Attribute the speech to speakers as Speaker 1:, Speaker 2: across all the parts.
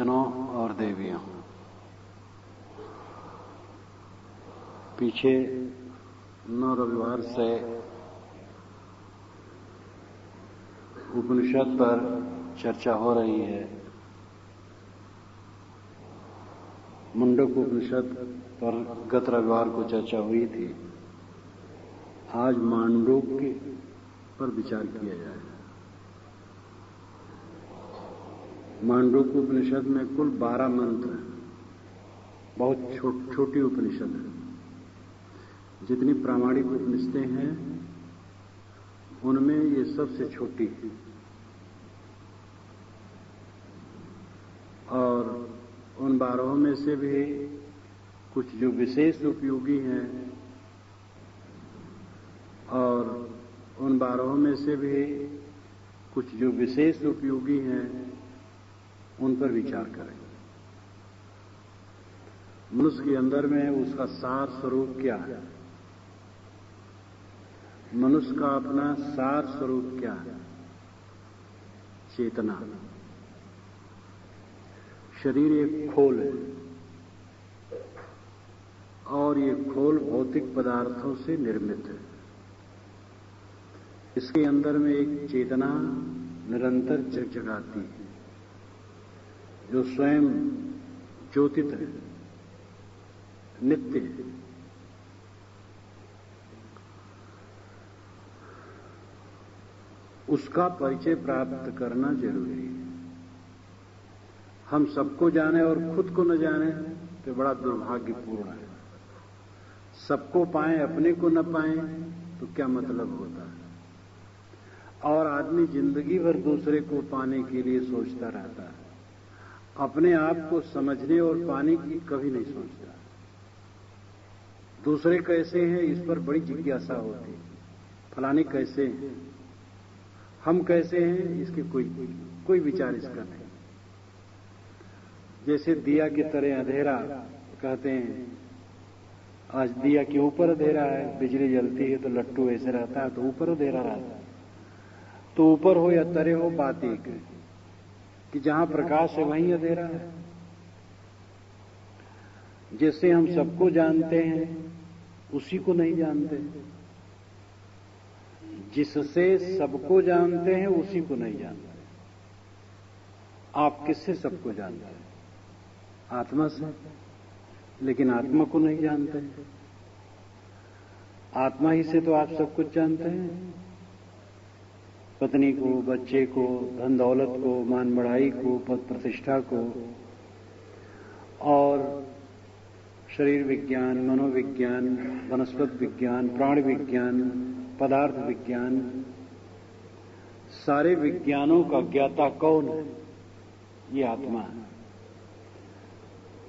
Speaker 1: सज्जनों और देवियों, पीछे 9 रविवार से उपनिषद पर चर्चा हो रही है। मुंडक उपनिषद पर गत रविवार को चर्चा हुई थी। आज मांडूक्य पर विचार किया जाए। मांडूक्य उपनिषद में कुल 12 मंत्र हैं। बहुत छोटी उपनिषद है। जितनी प्रामाणिक उपनिषदें हैं उनमें ये सबसे छोटी है। और उन 12 में से भी कुछ जो विशेष उपयोगी हैं और उन 12 में से भी कुछ जो विशेष उपयोगी हैं उन पर विचार करें। मनुष्य के अंदर में उसका सार स्वरूप क्या है? मनुष्य का अपना सार स्वरूप क्या है? चेतना। शरीर एक खोल है और ये खोल भौतिक पदार्थों से निर्मित है। इसके अंदर में एक चेतना निरंतर जगजगाती है जो स्वयं ज्योतित है, नित्य है। उसका परिचय प्राप्त करना जरूरी है। हम सबको जाने और खुद को न जाने तो बड़ा दुर्भाग्यपूर्ण है। सबको पाएं, अपने को न पाएं तो क्या मतलब होता है? और आदमी जिंदगी भर दूसरे को पाने के लिए सोचता रहता है, अपने आप को समझने और पाने की कभी नहीं सोचता। दूसरे कैसे हैं इस पर बड़ी जिज्ञासा होती है। फलाने कैसे हैं, हम कैसे हैं इसके कोई विचार इसका नहीं। जैसे दिया की तरह अंधेरा कहते हैं, आज दिया के ऊपर अंधेरा है, बिजली जलती है तो लट्टू ऐसे रहता है तो ऊपर अंधेरा रहता है। तो ऊपर हो या तरे हो, बात एक है कि जहां प्रकाश है वहीं अंधेरा है। जैसे हम सबको जानते हैं उसी को नहीं जानते, जिससे सबको जानते हैं उसी को नहीं जानते। आप किससे सबको जानते हैं? आत्मा से, लेकिन आत्मा को नहीं जानते। आत्मा ही से तो आप सब कुछ जानते हैं। पत्नी को, बच्चे को, धन दौलत को, मान बढ़ाई को, पद प्रतिष्ठा को, और शरीर विज्ञान, मनोविज्ञान, वनस्पति विज्ञान, प्राण विज्ञान, पदार्थ विज्ञान, सारे विज्ञानों का ज्ञाता कौन है? ये आत्मा है।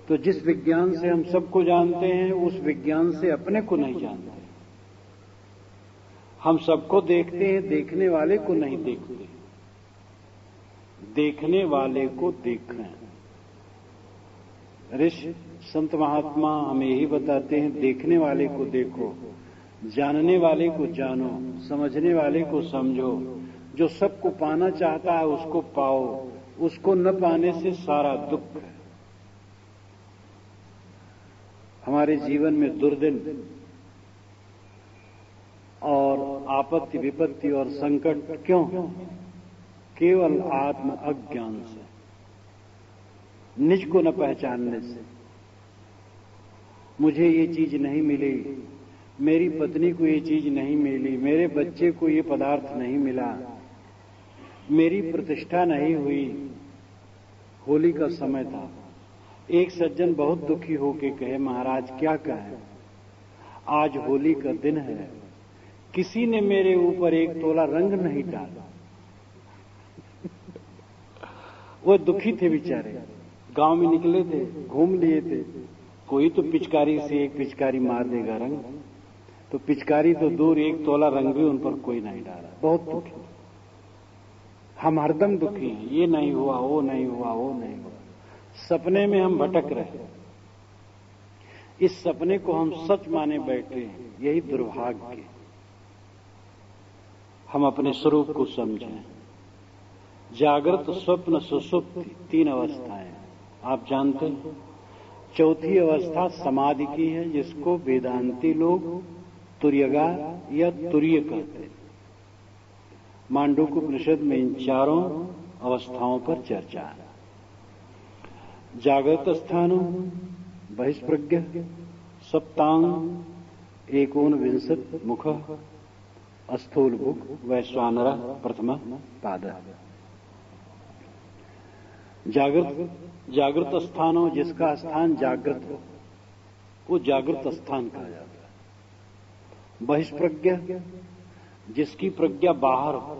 Speaker 1: तो जिस विज्ञान से हम सबको जानते हैं उस विज्ञान से अपने को नहीं जानते। हम सबको देखते हैं, देखने वाले को नहीं देखते। देखने वाले को देखें। ऋषि संत महात्मा हमें यही बताते हैं, देखने वाले को देखो, जानने वाले को जानो, समझने वाले को समझो। जो सबको पाना चाहता है उसको पाओ, उसको न पाने से सारा दुख है। हमारे जीवन में दुर्दिन और आपत्ति विपत्ति और संकट क्यों? केवल आत्म अज्ञान से, निज को न पहचानने से। मुझे ये चीज नहीं मिली, मेरी पत्नी को ये चीज नहीं मिली, मेरे बच्चे को ये पदार्थ नहीं मिला, मेरी प्रतिष्ठा नहीं हुई। होली का समय था। एक सज्जन बहुत दुखी होकर कहे, महाराज क्या कहें, आज होली का दिन है, किसी ने मेरे ऊपर 1 तोला रंग नहीं डाला। वो दुखी थे बेचारे, गांव में निकले थे, घूम लिए थे। कोई तो पिचकारी से एक पिचकारी मार देगा रंग, तो पिचकारी तो दूर, 1 तोला रंग भी उन पर कोई नहीं डाला। बहुत दुखी। हम हरदम दुखी हैं, ये नहीं हुआ, वो नहीं हुआ, वो नहीं हुआ। सपने में हम भटक रहे, इस सपने को हम सच माने बैठे हैं। यही दुर्भाग्य। हम अपने स्वरूप को समझें। जागृत, स्वप्न, सुषुप्ति 3 अवस्थाएं। आप जानते हैं, चौथी अवस्था समाधि की है, जिसको वेदांती लोग तुर्यगा या तुर्य कहते हैं। मांडूक्योपनिषद में इन चारों अवस्थाओं पर चर्चा है। जागृत स्थानो बहिष्प्रज्ञ सप्तांग एकोनविंशत मुख स्थूलभुक् वैश्वानर प्रथम पाद। जागृत स्थानों, जिसका स्थान जागृत हो वो जागृत स्थान कहा जाता है। बहिष्प्रज्ञ, जिसकी प्रज्ञा बाहर हो,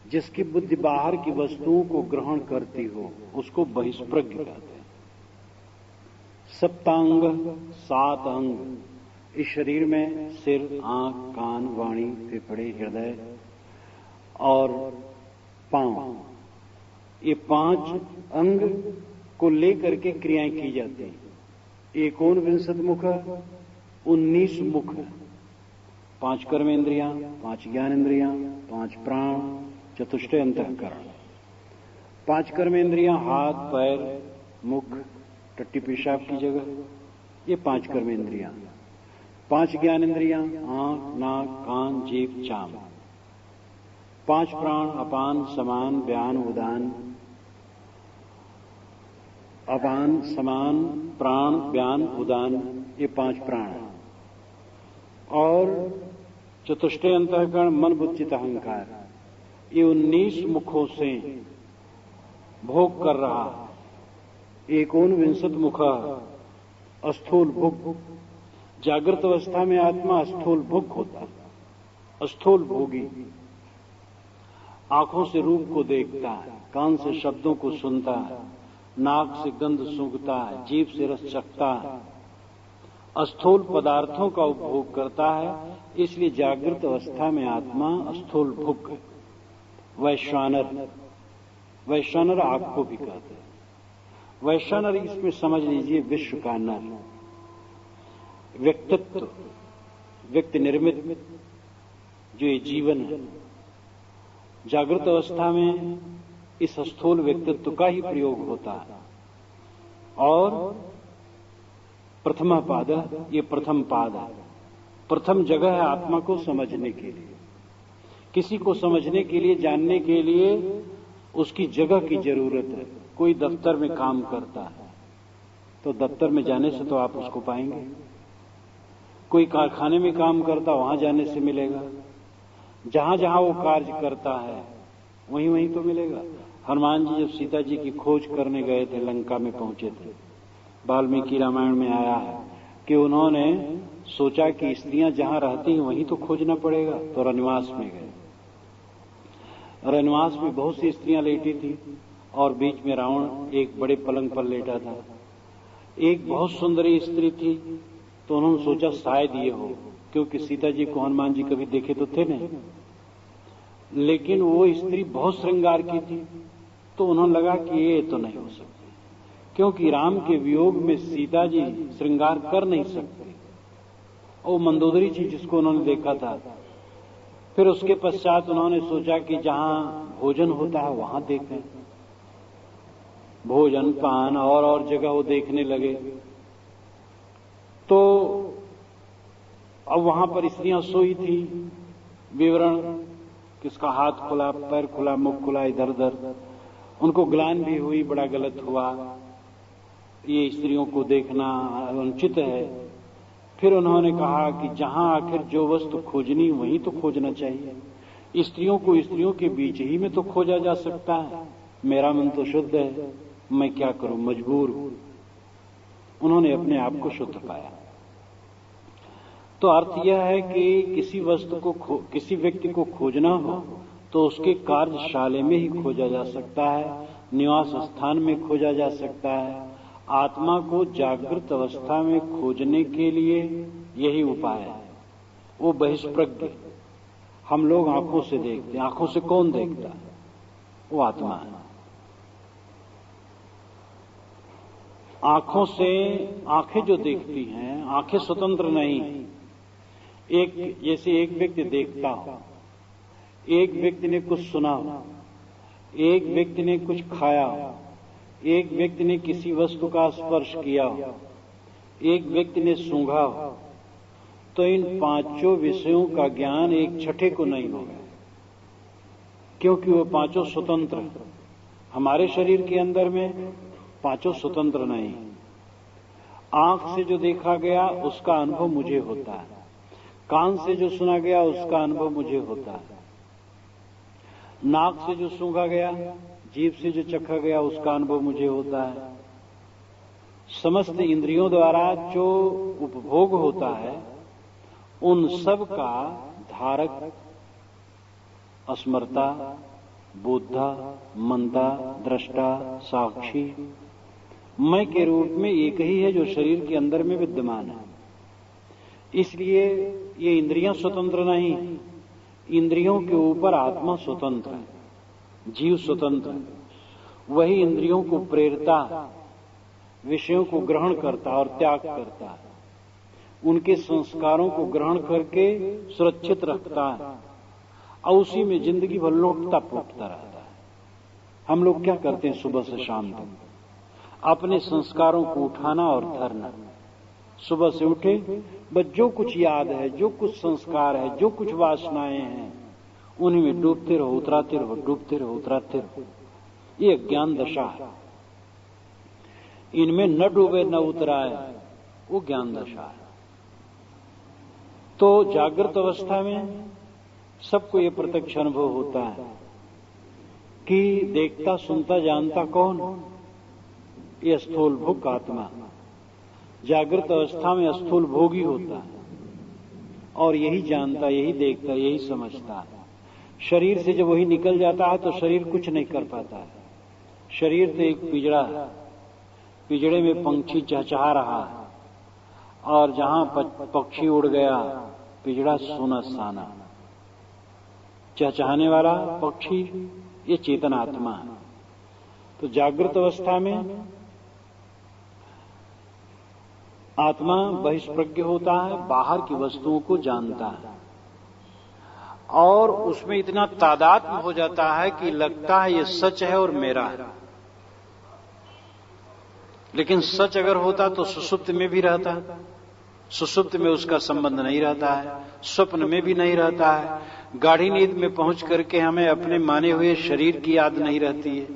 Speaker 1: जिसकी बुद्धि बाहर की वस्तुओं को ग्रहण करती हो, उसको बहिष्प्रज्ञ कहते हैं। सप्तांग, 7 अंग इस शरीर में सिर, आंख, कान, वाणी, फेफड़े, हृदय और पांव, ये 5 अंग को लेकर के क्रियाएं की जाती हैं। एकोनविंशत मुख, 19 मुख, 5 कर्मेंद्रियां, 5 ज्ञानेंद्रियां, 5 प्राण, चतुष्टय अंतःकरण। 5 कर्मेंद्रियां हाथ, पैर, मुख, टट्टी पेशाब की जगह, ये 5 कर्मेंद्रियां। 5 ज्ञानेंद्रियां आंख, नाक, कान, जीभ, चाम। 5 प्राण अपान, समान, व्यान, उदान, अपान, समान, प्राण, व्यान, उदान, ये 5 प्राण हैं। और चतुष्टय अंतःकरण मन, बुद्धि, चित्त, अहंकार, ये 19 मुखों से भोग कर रहा है। एकोनविंशत मुख स्थूल भुक्, जागृत अवस्था में आत्मा स्थूल भुक् होता है, स्थूल भोगी। आंखों से रूप को देखता है, कान से शब्दों को सुनता है, नाक से गंध सूंघता है, जीभ से रस चखता है, स्थूल पदार्थों का उपभोग करता है। इसलिए जागृत अवस्था में आत्मा स्थूल भुक् है। वैश्वानर, वैश्वानर आग को भी कहते हैं। वैश्वानर इसमें समझ लीजिए विश्व का नर, व्यक्तित्व, व्यक्ति निर्मित जो ये जीवन है, जागृत अवस्था में इस स्थूल व्यक्तित्व का ही प्रयोग होता है। और प्रथम पाद, ये प्रथम पाद है, प्रथम जगह है आत्मा को समझने के लिए। किसी को समझने के लिए, जानने के लिए उसकी जगह की जरूरत है। कोई दफ्तर में काम करता है तो दफ्तर में जाने से तो आप उसको पाएंगे। कोई कारखाने में काम करता, वहां जाने से मिलेगा। जहां जहां वो कार्य करता है वहीं वहीं तो मिलेगा। हनुमान जी जब सीता जी की खोज करने गए थे, लंका में पहुंचे थे, वाल्मीकि रामायण में आया है कि उन्होंने सोचा कि स्त्रियां जहां रहती हैं वहीं तो खोजना पड़ेगा, तो रनिवास में गए। रनिवास में बहुत सी स्त्रियां लेटी थी और बीच में रावण एक बड़े पलंग पर लेटा था। एक बहुत सुंदरी स्त्री थी, तो उन्होंने सोचा शायद ये हो, क्योंकि सीता जी को हनुमान जी कभी देखे तो थे नहीं, लेकिन वो स्त्री बहुत श्रृंगार की थी, तो उन्होंने लगा कि ये तो नहीं हो सकती, क्योंकि राम के वियोग में सीता जी श्रृंगार कर नहीं सकती। और मंदोदरी थी जिसको उन्होंने देखा था। फिर उसके पश्चात उन्होंने सोचा कि जहां भोजन होता है वहां देखें। भोजन, पान और जगह वो देखने लगे। तो अब वहां पर स्त्रियां सोई थी। विवरण, किसका हाथ खुला, पैर खुला, मुख खुला, इधर उधर। उनको ग्लानि भी हुई, बड़ा गलत हुआ, ये स्त्रियों को देखना अनुचित है। फिर उन्होंने कहा कि जहां आखिर जो वस्तु खोजनी वहीं तो खोजना चाहिए। स्त्रियों को स्त्रियों के बीच ही में तो खोजा जा सकता है। मेरा मन तो शुद्ध है, मैं क्या करूं, मजबूर हूं। उन्होंने अपने आप को शुद्ध पाया। तो अर्थ यह है कि किसी वस्तु को, किसी व्यक्ति को खोजना हो तो उसके कार्यशाले में ही खोजा जा सकता है, निवास स्थान में खोजा जा सकता है। आत्मा को जागृत अवस्था में खोजने के लिए यही उपाय है। वो बहिष्प्रज्ञ, हम लोग आंखों से देखते हैं। आंखों से कौन देखता है? वो आत्मा है। आंखों से, आंखें जो देखती हैं, आंखें स्वतंत्र नहीं है। एक, जैसे एक व्यक्ति देखता हो, एक व्यक्ति ने कुछ सुना हो, एक व्यक्ति ने कुछ खाया हो, एक व्यक्ति ने किसी वस्तु का स्पर्श किया हो, एक व्यक्ति ने सूंघा हो, तो इन पांचों विषयों का ज्ञान एक छठे को नहीं होगा, क्योंकि वो पांचों स्वतंत्र हैं। हमारे शरीर के अंदर में पांचों स्वतंत्र नहीं। आंख से जो देखा गया उसका अनुभव मुझे होता है, कान से जो सुना गया उसका अनुभव मुझे होता है, नाक से जो सूंघा गया, जीभ से जो चखा गया उसका अनुभव मुझे होता है। समस्त इंद्रियों द्वारा जो उपभोग होता है उन सब का धारक स्मर्ता, बोधा, मंता, दृष्टा, साक्षी मैं के रूप में एक ही है जो शरीर के अंदर में विद्यमान है। इसलिए ये इंद्रियां स्वतंत्र नहीं, इंद्रियों के ऊपर आत्मा स्वतंत्र है, जीव स्वतंत्र है। वही इंद्रियों को प्रेरता, विषयों को ग्रहण करता और त्याग करता है, उनके संस्कारों को ग्रहण करके सुरक्षित रखता है और उसी में जिंदगी भर लौटता पोटता रहता है। हम लोग क्या करते हैं सुबह से शाम तक? अपने संस्कारों को उठाना और धरना। सुबह से उठे, बस जो कुछ याद है, जो कुछ संस्कार है, जो कुछ वासनाएं हैं, उन्हीं में डूबते रहो, उतराते रहो, डूबते रहो, उतराते रहो। ये ज्ञान दशा है। इनमें न डूबे न उतराए, वो ज्ञान दशा है। तो जागृत अवस्था में सबको ये प्रत्यक्ष अनुभव होता है कि देखता, सुनता, जानता कौन? ये स्थूल भोग आत्मा। जागृत अवस्था में स्थूल भोगी होता है और यही जानता, यही देखता, यही समझता है। शरीर से जब वही निकल जाता है तो शरीर कुछ नहीं कर पाता है। शरीर तो एक पिंजड़ा है, पिंजड़े में पंछी चहचहा रहा है और जहां पक्षी उड़ गया पिंजड़ा सुनसाना। चहचहाने वाला पक्षी ये चेतन आत्मा है। तो जागृत अवस्था में आत्मा बहिष्प्रज्ञ होता है, बाहर की वस्तुओं को जानता है और उसमें इतना तादात्म्य हो जाता है कि लगता है ये सच है और मेरा है। लेकिन सच अगर होता तो सुषुप्त में भी रहता, सुषुप्त में उसका संबंध नहीं रहता है, स्वप्न में भी नहीं रहता है, गाढ़ी नींद में पहुंच करके हमें अपने माने हुए शरीर की याद नहीं रहती है,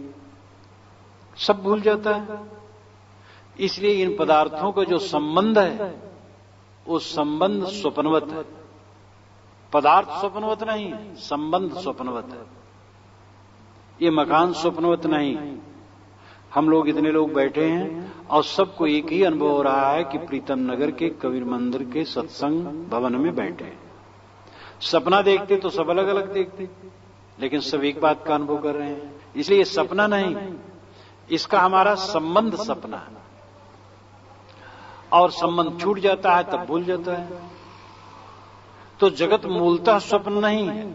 Speaker 1: सब भूल जाता है। इसलिए इन पदार्थों का जो संबंध है वो संबंध स्वप्नवत है। पदार्थ स्वप्नवत नहीं है, संबंध स्वप्नवत है। ये मकान स्वप्नवत नहीं। हम लोग इतने लोग बैठे हैं और सबको एक ही अनुभव हो रहा है कि प्रीतम नगर के कबीर मंदिर के सत्संग भवन में बैठे हैं। सपना देखते तो सब अलग अलग देखते, लेकिन सब एक बात का अनुभव कर रहे हैं। इसलिए ये सपना नहीं, इसका हमारा संबंध सपना है और संबंध छूट जाता है तब भूल जाता है। तो जगत मूलतः स्वप्न नहीं है,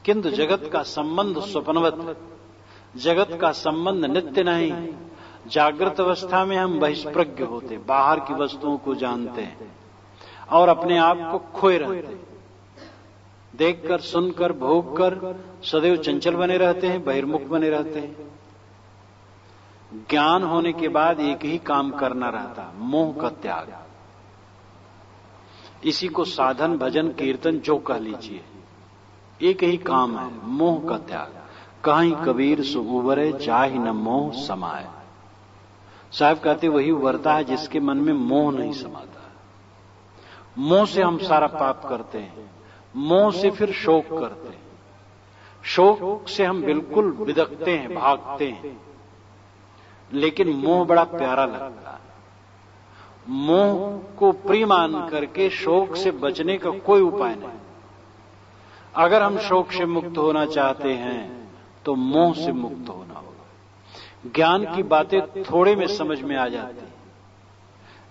Speaker 1: किंतु जगत का संबंध स्वप्नवत, जगत का संबंध नित्य नहीं। जागृत अवस्था में हम बहिष्प्रज्ञ होते, बाहर की वस्तुओं को जानते हैं और अपने आप को खोए रहते, देखकर, सुनकर, भोगकर सदैव चंचल बने रहते हैं, बहिर्मुख बने रहते हैं। ज्ञान होने के बाद एक ही काम करना रहता, मोह का त्याग। इसी को साधन, भजन, कीर्तन जो कह लीजिए, एक ही काम है, मोह का त्याग। कहीं कबीर सो उबरे जाहि न मोह समाए। साहब कहते वही उबरता है जिसके मन में मोह नहीं समाता। मोह से हम सारा पाप करते हैं, मोह से फिर शोक करते हैं, शोक से हम बिल्कुल बिदकते हैं, भागते हैं। लेकिन मोह बड़ा प्यारा लगता है। मोह को प्रिय मान करके शोक से बचने का कोई उपाय नहीं। अगर हम शोक से मुक्त होना चाहते हैं तो मोह से मुक्त होना होगा। ज्ञान की बातें थोड़े में समझ में आ जाती,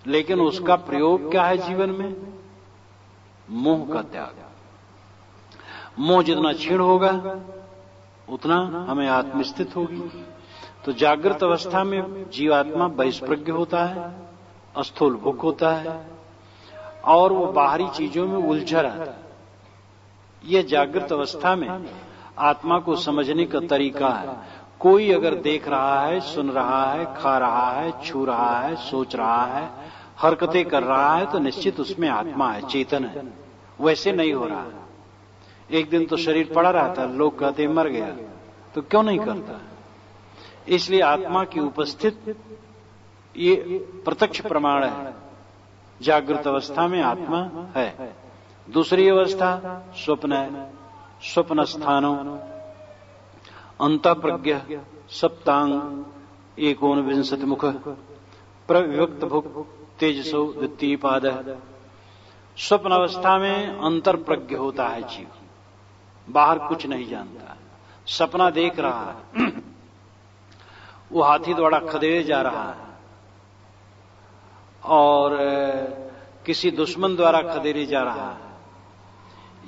Speaker 1: लेकिन उसका प्रयोग क्या है जीवन में? मोह का त्याग। मोह जितना क्षीण होगा उतना हमें आत्मस्थित होगी। तो जागृत अवस्था में जीवात्मा बहिष्प्रज्ञ होता है, स्थूल भूख होता है और वो बाहरी चीजों में उलझा रहता है। यह जागृत अवस्था में आत्मा को समझने का तरीका है। कोई अगर देख रहा है, सुन रहा है, खा रहा है, छू रहा है, सोच रहा है, हरकतें कर रहा है, तो निश्चित उसमें आत्मा है, चेतन है। वैसे नहीं हो रहा है। एक दिन तो शरीर पड़ा रहता, लोग कहते मर गया, तो क्यों नहीं करता? इसलिए आत्मा की उपस्थित ये प्रत्यक्ष प्रमाण है। जागृत अवस्था में आत्मा है। दूसरी अवस्था स्वप्न है। स्वप्न स्थानों अंतःप्रज्ञ सप्तांग एकोनविंशति मुख प्रविभक्त भुक तेजसो द्वितीय पाद। स्वप्न अवस्था में अंतर्प्रज्ञ होता है जीव, बाहर कुछ नहीं जानता। सपना देख रहा है, वो हाथी द्वारा खदेड़े जा रहा है और किसी दुश्मन द्वारा खदेड़े जा रहा है,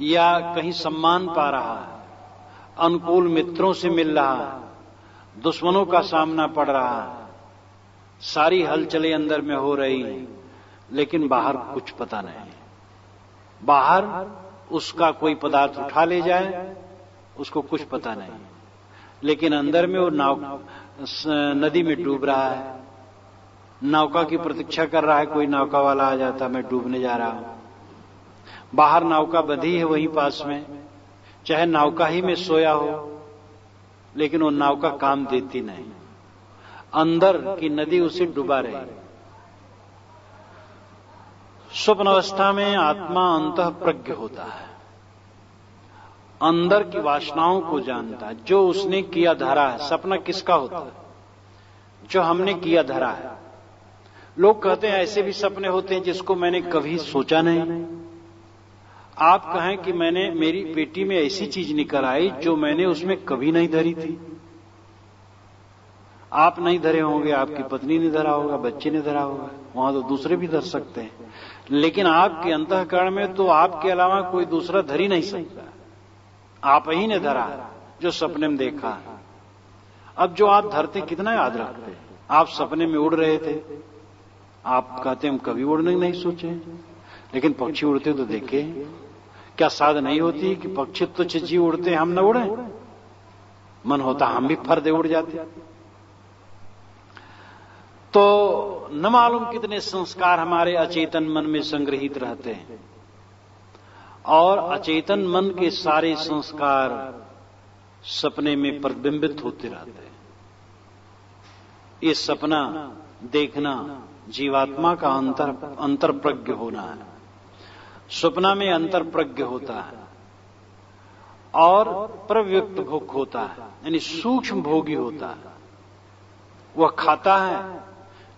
Speaker 1: या कहीं सम्मान पा रहा है, अनुकूल मित्रों से मिल रहा है, दुश्मनों का सामना पड़ रहा है, सारी हलचलें अंदर में हो रही हैं, लेकिन बाहर कुछ पता नहीं। बाहर उसका कोई पदार्थ उठा ले जाए, उसको कुछ पता नहीं, लेकिन अंदर में वो नदी में डूब रहा है, नौका की प्रतीक्षा कर रहा है, कोई नौका वाला आ जाता, मैं डूबने जा रहा हूं। बाहर नौका बंधी है वहीं पास में, चाहे नौका ही में सोया हो, लेकिन वो नौका काम देती नहीं, अंदर की नदी उसे डुबा रही। स्वप्न अवस्था में आत्मा अंतःप्रज्ञ होता है, अंदर की वासनाओं को जानता है, जो उसने किया धरा है। सपना किसका होता है? जो हमने किया धरा है। लोग कहते हैं ऐसे भी सपने होते हैं जिसको मैंने कभी सोचा नहीं। आप कहें कि मेरी पेटी में ऐसी चीज निकल आई जो मैंने उसमें कभी नहीं धरी थी। आप नहीं धरे होंगे, आपकी पत्नी ने धरा होगा, बच्चे ने धरा होगा, वहां तो दूसरे भी धर सकते हैं, लेकिन आपके अंतःकरण में तो आपके अलावा कोई दूसरा धर ही नहीं सकता। आप ही ने धरा जो सपने में देखा। अब जो आप धरते कितना याद रखते? आप सपने में उड़ रहे थे, आप कहते हम कभी उड़ने नहीं सोचे, लेकिन पक्षी उड़ते तो देखे। क्या साध नहीं होती कि पक्षी तो जी उड़ते, हम न उड़े? मन होता हम भी फर्दे उड़ जाते। तो न मालूम कितने संस्कार हमारे अचेतन मन में संग्रहित रहते हैं, और अचेतन मन के सारे संस्कार सपने में प्रतिबिंबित होते रहते हैं। ये सपना देखना जीवात्मा का अंतरप्रज्ञ होना है। स्वप्ना में अंतरप्रज्ञ होता है और प्रव्यक्त भोग होता है, यानी सूक्ष्म भोगी होता है। वह खाता है,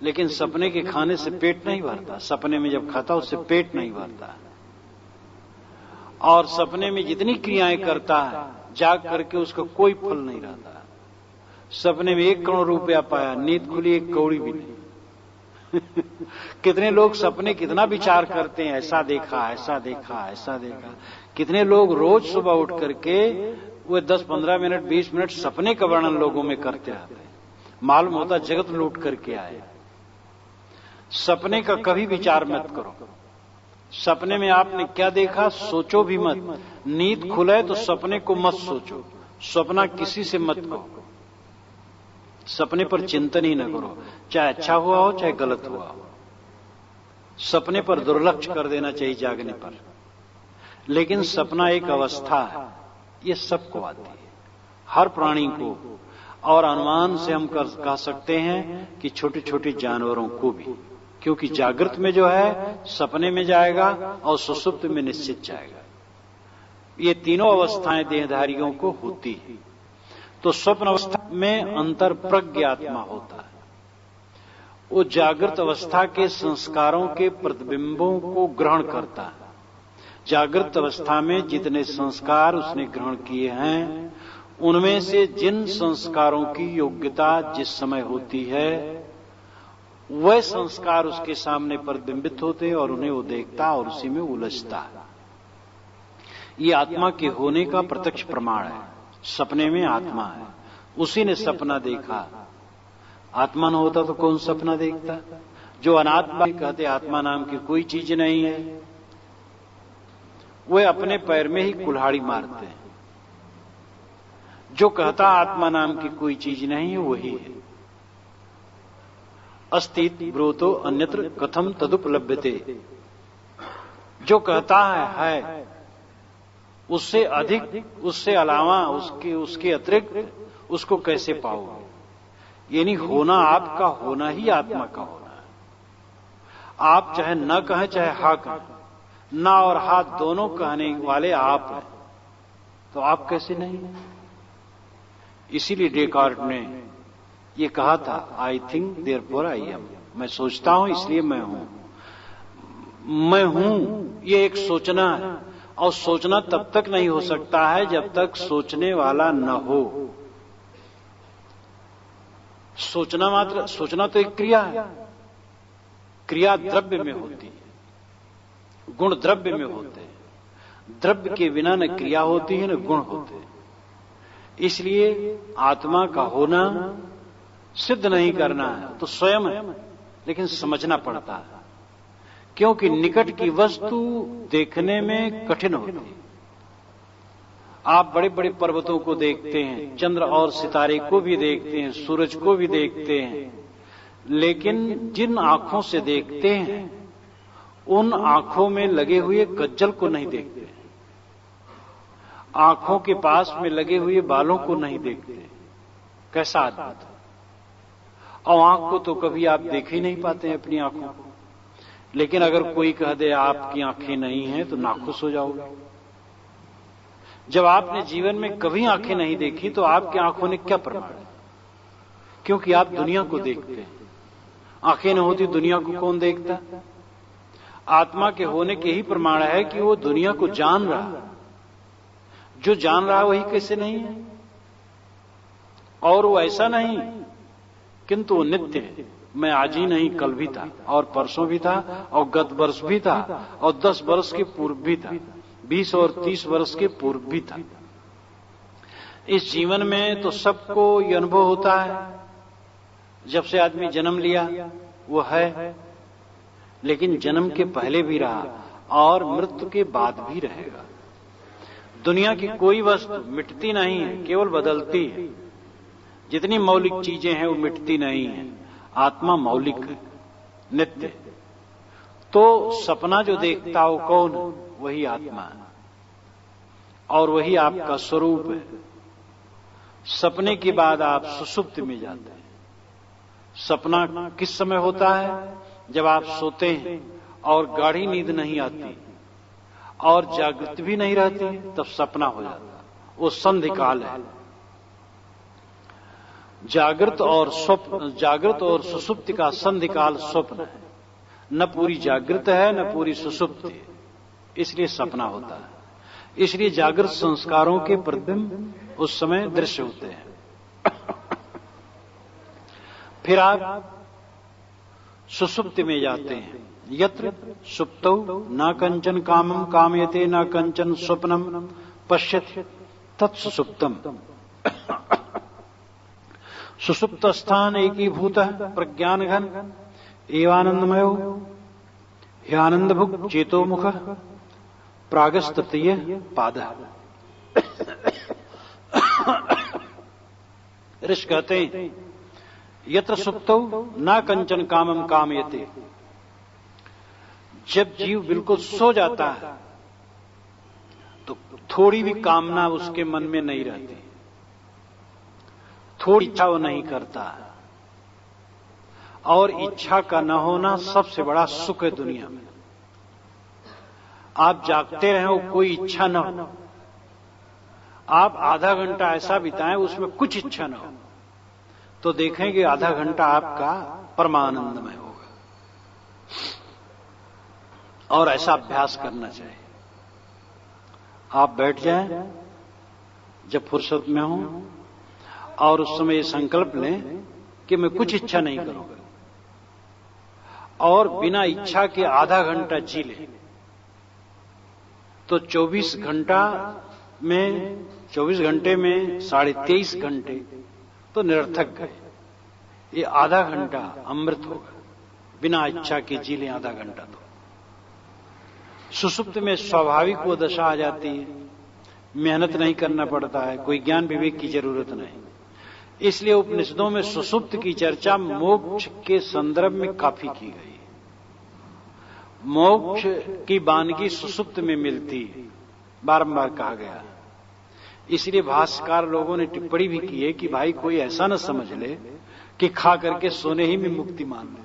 Speaker 1: लेकिन सपने के खाने से पेट नहीं भरता। सपने में जब खाता उससे पेट नहीं भरता, और सपने में जितनी क्रियाएं करता है जाग करके उसका कोई फल नहीं रहता। सपने में 1 करोड़ रुपया पाया, नींद खुली 1 कौड़ी भी नहीं। कितने लोग सपने कितना विचार करते हैं, ऐसा देखा, ऐसा देखा, ऐसा देखा। कितने लोग रोज सुबह उठ करके वो 10-15 मिनट 20 मिनट सपने का वर्णन लोगों में करते रहते हैं, मालूम होता जगत लूट करके आए। सपने का कभी विचार मत करो। सपने में आपने क्या देखा सोचो भी मत। नींद खुले तो सपने को मत सोचो, सपना किसी से मत कहो, सपने पर चिंतन ही न करो, चाहे अच्छा हुआ हो चाहे गलत हुआ हो। सपने पर दुर्लक्ष्य कर देना चाहिए जागने पर। लेकिन सपना एक अवस्था है, ये सबको आती है, हर प्राणी को, और अनुमान से हम कह सकते हैं कि छोटे छोटे जानवरों को भी, क्योंकि जागृत में जो है सपने में जाएगा और सुषुप्त में निश्चित जाएगा। ये तीनों अवस्थाएं देहधारियों को होती है। तो स्वप्न अवस्था में अंतरप्रज्ञ आत्मा होता है। वो जागृत अवस्था के संस्कारों के प्रतिबिंबों को ग्रहण करता है। जागृत अवस्था में जितने संस्कार उसने ग्रहण किए हैं, उनमें से जिन संस्कारों की योग्यता जिस समय होती है, वह संस्कार उसके सामने प्रतिबिंबित होते और उन्हें वो देखता और उसी में उलझता है। ये आत्मा के होने का प्रत्यक्ष प्रमाण है। सपने में आत्मा है, उसी ने सपना देखा। आत्मा न होता तो कौन सपना देखता? जो अनात्मा कहते आत्मा नाम की कोई चीज नहीं है, वे अपने पैर में ही कुल्हाड़ी मारते हैं। जो कहता आत्मा नाम की कोई चीज नहीं है वही है। अस्तित ब्रूतो अन्यत्र कथम तदुपलभ्यते। जो कहता है उससे अधिक, उससे अलावा, उसके अतिरिक्त उसको कैसे पाओगे? यानी होना आपका होना ही आत्मा का होना है। आप चाहे न कहें चाहे हा कहें, ना और हा दोनों कहने वाले आप हैं, तो आप कैसे नहीं? इसीलिए डेकार्ट ने ये कहा था, I think therefore I am. मैं सोचता हूं इसलिए मैं हूं। मैं हूं ये एक सोचना है, और सोचना तब तक नहीं हो सकता है जब तक सोचने वाला न हो। सोचना तो एक क्रिया है। क्रिया द्रव्य में होती है, गुण द्रव्य में होते हैं। द्रव्य के बिना न क्रिया होती है न गुण होते हैं। इसलिए आत्मा का होना सिद्ध नहीं करना है तो स्वयं है, लेकिन समझना पड़ता है, क्योंकि निकट की वस्तु देखने में कठिन होती है। आप बड़े बड़े पर्वतों को देखते हैं, चंद्र और सितारे को भी देखते हैं, सूरज को भी देखते हैं, लेकिन जिन आंखों से देखते हैं उन आंखों में लगे हुए कज्जल को नहीं देखते, आंखों के पास में लगे हुए बालों को नहीं देखते। कैसा अद्भुत! और आंख को तो कभी आप देख ही नहीं पाते हैं अपनी आंखों को। लेकिन अगर कोई कह दे आपकी आंखें नहीं हैं तो नाखुश हो जाओगे। जब आपने जीवन में कभी आंखें नहीं देखी तो आपकी आंखों ने क्या प्रमाण? क्योंकि आप दुनिया को देखते हैं। आंखें न होती दुनिया को कौन देखता? आत्मा के होने के ही प्रमाण है कि वो दुनिया को जान रहा है। जो जान रहा है वही कैसे नहीं है? और वो ऐसा नहीं, किंतु वो नित्य है। मैं आज ही नहीं कल भी था, और परसों भी था, और गत वर्ष भी था, और 10 वर्ष के पूर्व भी था, 20 और 30 वर्ष के पूर्व भी था। इस जीवन में तो सबको ये अनुभव होता है, जब से आदमी जन्म लिया वो है, लेकिन जन्म के पहले भी रहा और मृत्यु के बाद भी रहेगा। दुनिया की कोई वस्तु मिटती नहीं है, केवल बदलती है। जितनी मौलिक चीजें हैं वो मिटती नहीं है। आत्मा मौलिक है, नित्य। तो सपना जो देखता हो कौन? वही आत्मा है, और वही आपका स्वरूप है। सपने के बाद आप सुषुप्ति में जाते हैं। सपना किस समय होता है? जब आप सोते हैं और गाढ़ी नींद नहीं आती और जागृत भी नहीं रहती, तब सपना हो जाता है। वो संधिकाल है। जागृत और सुषुप्ति का संधिकाल स्वप्न है। न पूरी जागृत है न पूरी सुषुप्ति है, इसलिए सपना होता है। इसलिए जागृत संस्कारों के प्रतिबिंब उस समय दृश्य होते हैं। फिर आप सुषुप्ति में जाते हैं। यत्र सुप्तौ न कंचन कामम कामयते न कंचन स्वप्नम पश्यति तत्सुप्तम। सुषुप्त स्थान एकीभूत प्रज्ञान घन एवानंदमयो ह्यानंद भुक् चेतो मुख प्रागस्तृतीय पाद। ऋषि कहते हैं यत्र सुप्तौ न कंचन कामम कामयते। जब जीव बिल्कुल सो जाता है तो थोड़ी भी कामना उसके मन में नहीं रहती, थोड़ी इच्छा वो नहीं करता। और इच्छा का न होना सबसे बड़ा सुख है दुनिया में। आप जागते रहे हो, कोई इच्छा न हो, आप आधा घंटा ऐसा बिताएं उसमें कुछ इच्छा न हो, तो देखेंगे आधा घंटा आपका परमानंदमय होगा। और ऐसा अभ्यास करना चाहिए। आप बैठ जाएं जब फुर्सत में हो, और उस समय ये संकल्प लें कि मैं कुछ इच्छा नहीं करूंगा, और बिना इच्छा के आधा घंटा जी लें, तो 24 घंटे में 23.5 घंटे तो निरर्थक गए। ये आधा घंटा अमृत होगा। बिना इच्छा के जी लें आधा घंटा। तो सुषुप्त में स्वाभाविक वो दशा आ जाती है मेहनत नहीं करना पड़ता है, कोई ज्ञान विवेक की जरूरत नहीं। इसलिए उपनिषदों में सुषुप्त की चर्चा मोक्ष के संदर्भ में काफी की गई। मोक्ष की वानगी सुषुप्त में मिलती, बारंबार कहा गया। इसलिए भाष्यकार लोगों ने टिप्पणी भी की है कि भाई कोई ऐसा न समझ ले कि खा करके सोने ही में मुक्ति मान ले,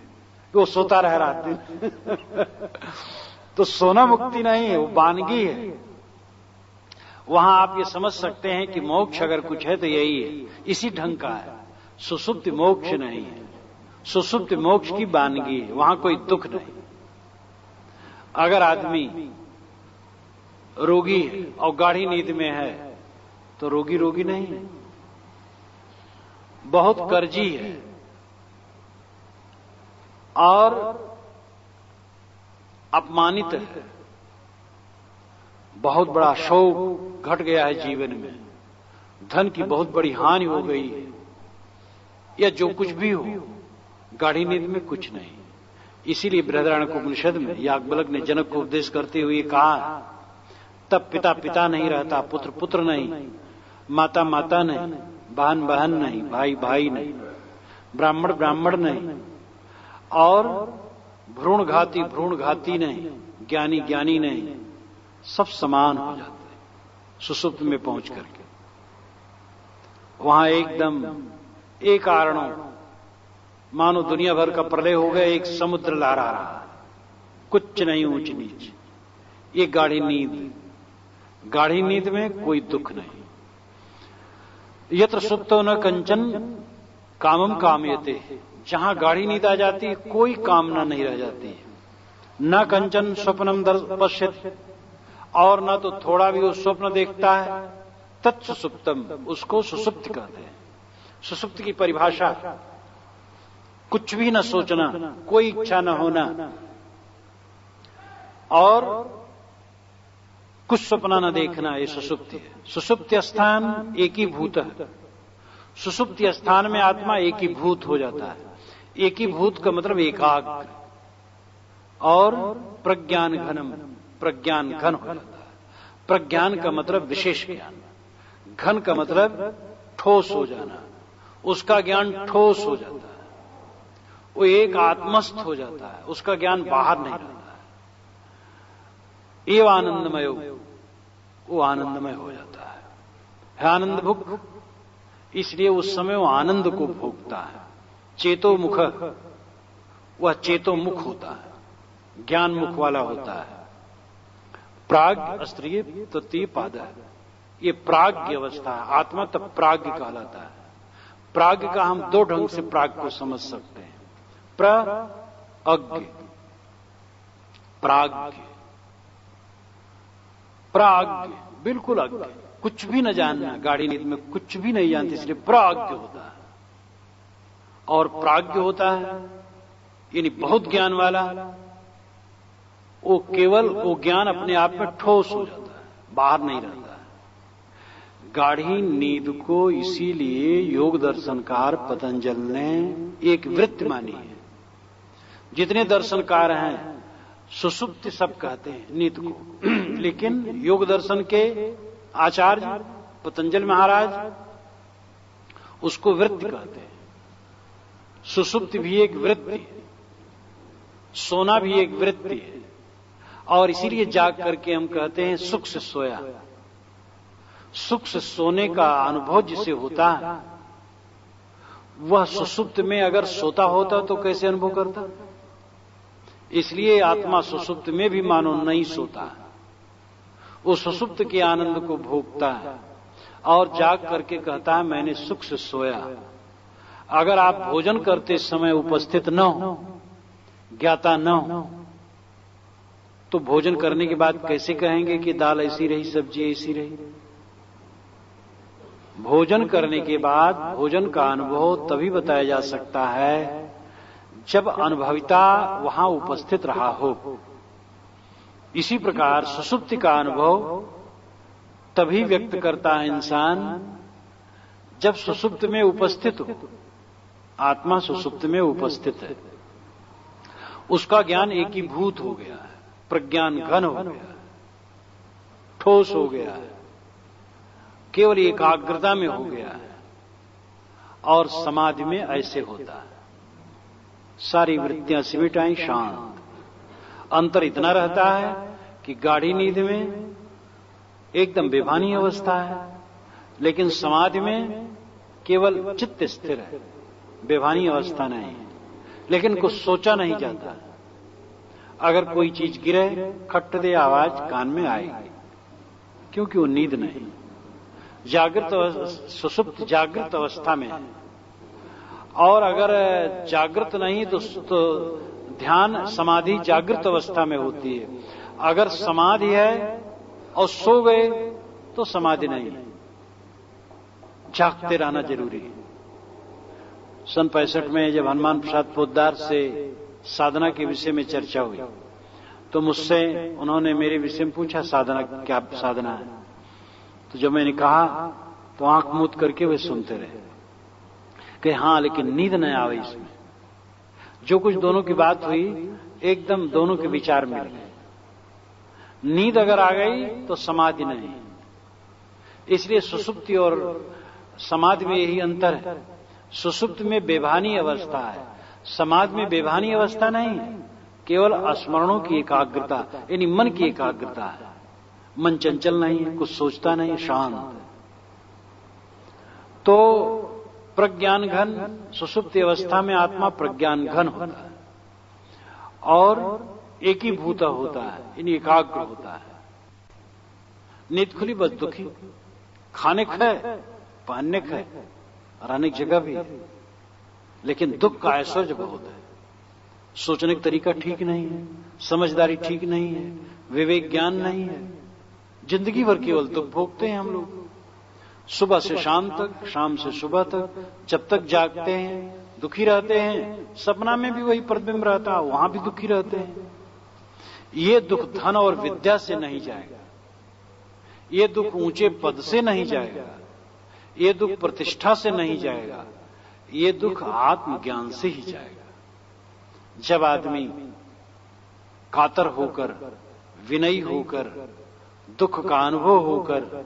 Speaker 1: वो सोता रह रहा है। तो सोना मुक्ति नहीं है, वो वानगी है। वहां आप ये समझ सकते हैं कि मोक्ष अगर कुछ है तो यही है, इसी ढंग का है। सुषुप्ति मोक्ष नहीं है, सुषुप्ति मोक्ष की वानगी है, वहां कोई दुख नहीं। अगर आदमी रोगी है और गाढ़ी नींद में है तो रोगी रोगी नहीं है, बहुत कर्जी है और अपमानित है, बहुत बड़ा शोक घट गया है जीवन में, धन की बहुत बड़ी हानि हो गई है, या जो कुछ भी हो, गाढ़ी नींद में कुछ नहीं। इसीलिए बृहदारण्यक उपनिषद में याज्ञवल्क्य ने जनक को उपदेश करते हुए कहा, तब पिता पिता नहीं रहता, पुत्र पुत्र नहीं, माता माता नहीं, बहन बहन नहीं, भाई भाई नहीं, ब्राह्मण ब्राह्मण नहीं, और भ्रूण घाती नहीं, ज्ञानी ज्ञानी नहीं, सब समान हो जाते हैं सुषुप्त में पहुंच करके। वहां एकदम एक कारणों मानो दुनिया भर का प्रलय हो गया, एक समुद्र लहरा रहा है, कुछ नहीं ऊंच नीच। ये गाढ़ी नींद, गाढ़ी नींद में कोई दुख नहीं। यत्र सुप्तो न कंचन कामम कामयते, जहां गाढ़ी नींद आ जाती है कोई कामना नहीं रह जाती है। न कंचन स्वप्नम पश्यति, और न तो थोड़ा भी वो स्वप्न देखता है। तत्सुसुप्तम, उसको सुसुप्त कहते हैं। सुसुप्त की परिभाषा कुछ भी न सोचना, कोई इच्छा न होना और कुछ सपना न देखना, ये सुसुप्ति है। सुसुप्ति स्थान एकीभूत है। सुसुप्ति स्थान में आत्मा एकीभूत हो जाता है। एकीभूत का मतलब एकाग्र और प्रज्ञान घनम, प्रज्ञान घन हो जाता है। प्रज्ञान का मतलब विशेष ज्ञान, घन का मतलब ठोस हो जाना, उसका ज्ञान ठोस हो जाता है, वो एक आत्मस्थ हो जाता है, उसका ज्ञान बाहर नहीं रहता है। एव आनंदमय, वो आनंदमय हो जाता है आनंद भुक, इसलिए उस समय वो आनंद को भोगता है। चेतो मुख, वह चेतो मुख होता है, ज्ञान मुख वाला होता है। प्राग्ञ स्त्रीय तृतीय पाद है, ये प्राग्ञ अवस्था है। आत्मा तब प्राग्ञ कहलाता है। प्राग्ञ का हम दो ढंग से प्राग्ञ को समझ सकते हैं। प्राज्ञ, प्राज्ञ, प्राज्ञ बिल्कुल अज्ञ, कुछ भी न जानना, गाढ़ी नींद में कुछ भी नहीं जानती, इसलिए प्राज्ञ होता है। और प्राज्ञ होता है यानी बहुत ज्ञान वाला, वो केवल वो ज्ञान अपने आप में ठोस हो जाता है, बाहर नहीं रहता है। गाढ़ी नींद को इसीलिए योग दर्शनकार पतंजल ने एक वृत्ति मानी है। जितने दर्शनकार हैं सुषुप्ति सब कहते हैं नींद को, लेकिन योग दर्शन के आचार्य पतंजल महाराज उसको वृत्ति कहते हैं। सुषुप्ति भी एक वृत्ति है, सोना भी एक वृत्ति है, और इसीलिए जाग करके हम कहते हैं सुख से सोया। सुख से सोने का अनुभव जिसे होता है वह सुषुप्त में अगर सोता होता तो कैसे अनुभव करता। इसलिए आत्मा सुषुप्त में भी मानो नहीं सोता है, वो सुषुप्त के आनंद को भोगता है और जाग करके कहता है मैंने सुख से सोया। अगर आप भोजन करते समय उपस्थित न हो, ज्ञाता न हो, तो भोजन करने के बाद कैसे कहेंगे कि दाल ऐसी रही, सब्जी ऐसी रही। भोजन करने के बाद भोजन का अनुभव तभी बताया जा सकता है जब अनुभविता वहां उपस्थित रहा हो। इसी प्रकार सुषुप्ति का अनुभव तभी व्यक्त करता है इंसान जब सुषुप्त में उपस्थित हो। आत्मा सुषुप्त में उपस्थित है, उसका ज्ञान एकीभूत हो गया है, प्रज्ञान घन हो गया है, ठोस हो गया है, केवल एकाग्रता में हो गया है, और समाधि में ऐसे होता है, सारी वृत्तियां सिमटाई, शांत, अंतर इतना रहता है कि गाढ़ी नींद में एकदम बेभानी अवस्था है, लेकिन समाधि में केवल चित्त स्थिर है, बेभानी अवस्था नहीं है, लेकिन कुछ सोचा नहीं जाता। अगर कोई चीज गिरे, खट दे आवाज कान में आएगी, क्योंकि वो नींद नहीं, सुषुप्त जागृत अवस्था में है। और अगर जागृत नहीं तो ध्यान समाधि जागृत अवस्था में होती है। अगर समाधि है और सो गए तो समाधि नहीं है, जागते रहना जरूरी है। सन 65 में जब हनुमान प्रसाद पोद्दार से साधना के विषय में चर्चा हुई तो मुझसे उन्होंने मेरे विषय में पूछा, साधना क्या साधना है? तो जब मैंने कहा तो आंख मूंद करके वे सुनते रहे कि हाँ, लेकिन नींद न आवे इसमें। जो कुछ दोनों की बात हुई एकदम दोनों के विचार मिल गए। नींद अगर आ गई तो समाधि नहीं, इसलिए सुषुप्ति और समाधि में यही अंतर है। सुषुप्त में बेभानी अवस्था है, समाधि में बेभानी अवस्था नहीं है, केवल स्मरणों की एकाग्रता, यानी मन की एकाग्रता है। मन चंचल नहीं है, कुछ सोचता नहीं, शांत। तो प्रज्ञान घन, सुषुप्ति अवस्था में आत्मा प्रज्ञान घन होता है और एकीभूत होता है, यानी एकाग्र होता है। नींद खुली बस दुखी, खाने खाए, पहनने खाए, रहने की जगह भी है, लेकिन दुख का ऐश्वर्य बहुत है। सोचने का तरीका ठीक नहीं है, समझदारी ठीक नहीं है, विवेक ज्ञान नहीं है, जिंदगी भर केवल दुख भोगते हैं हम लोग। सुबह से शाम तक, शाम से सुबह तक, जब तक जागते हैं दुखी रहते हैं, सपना में भी वही प्रतिबिंब रहता है, वहां भी दुखी रहते हैं। ये दुख धन और विद्या से नहीं जाएगा, ये दुख ऊंचे पद से नहीं जाएगा, ये दुख प्रतिष्ठा से नहीं जाएगा, ये दुख आत्मज्ञान से ही जाएगा। जब आदमी कातर होकर, विनयी होकर, दुख का अनुभव होकर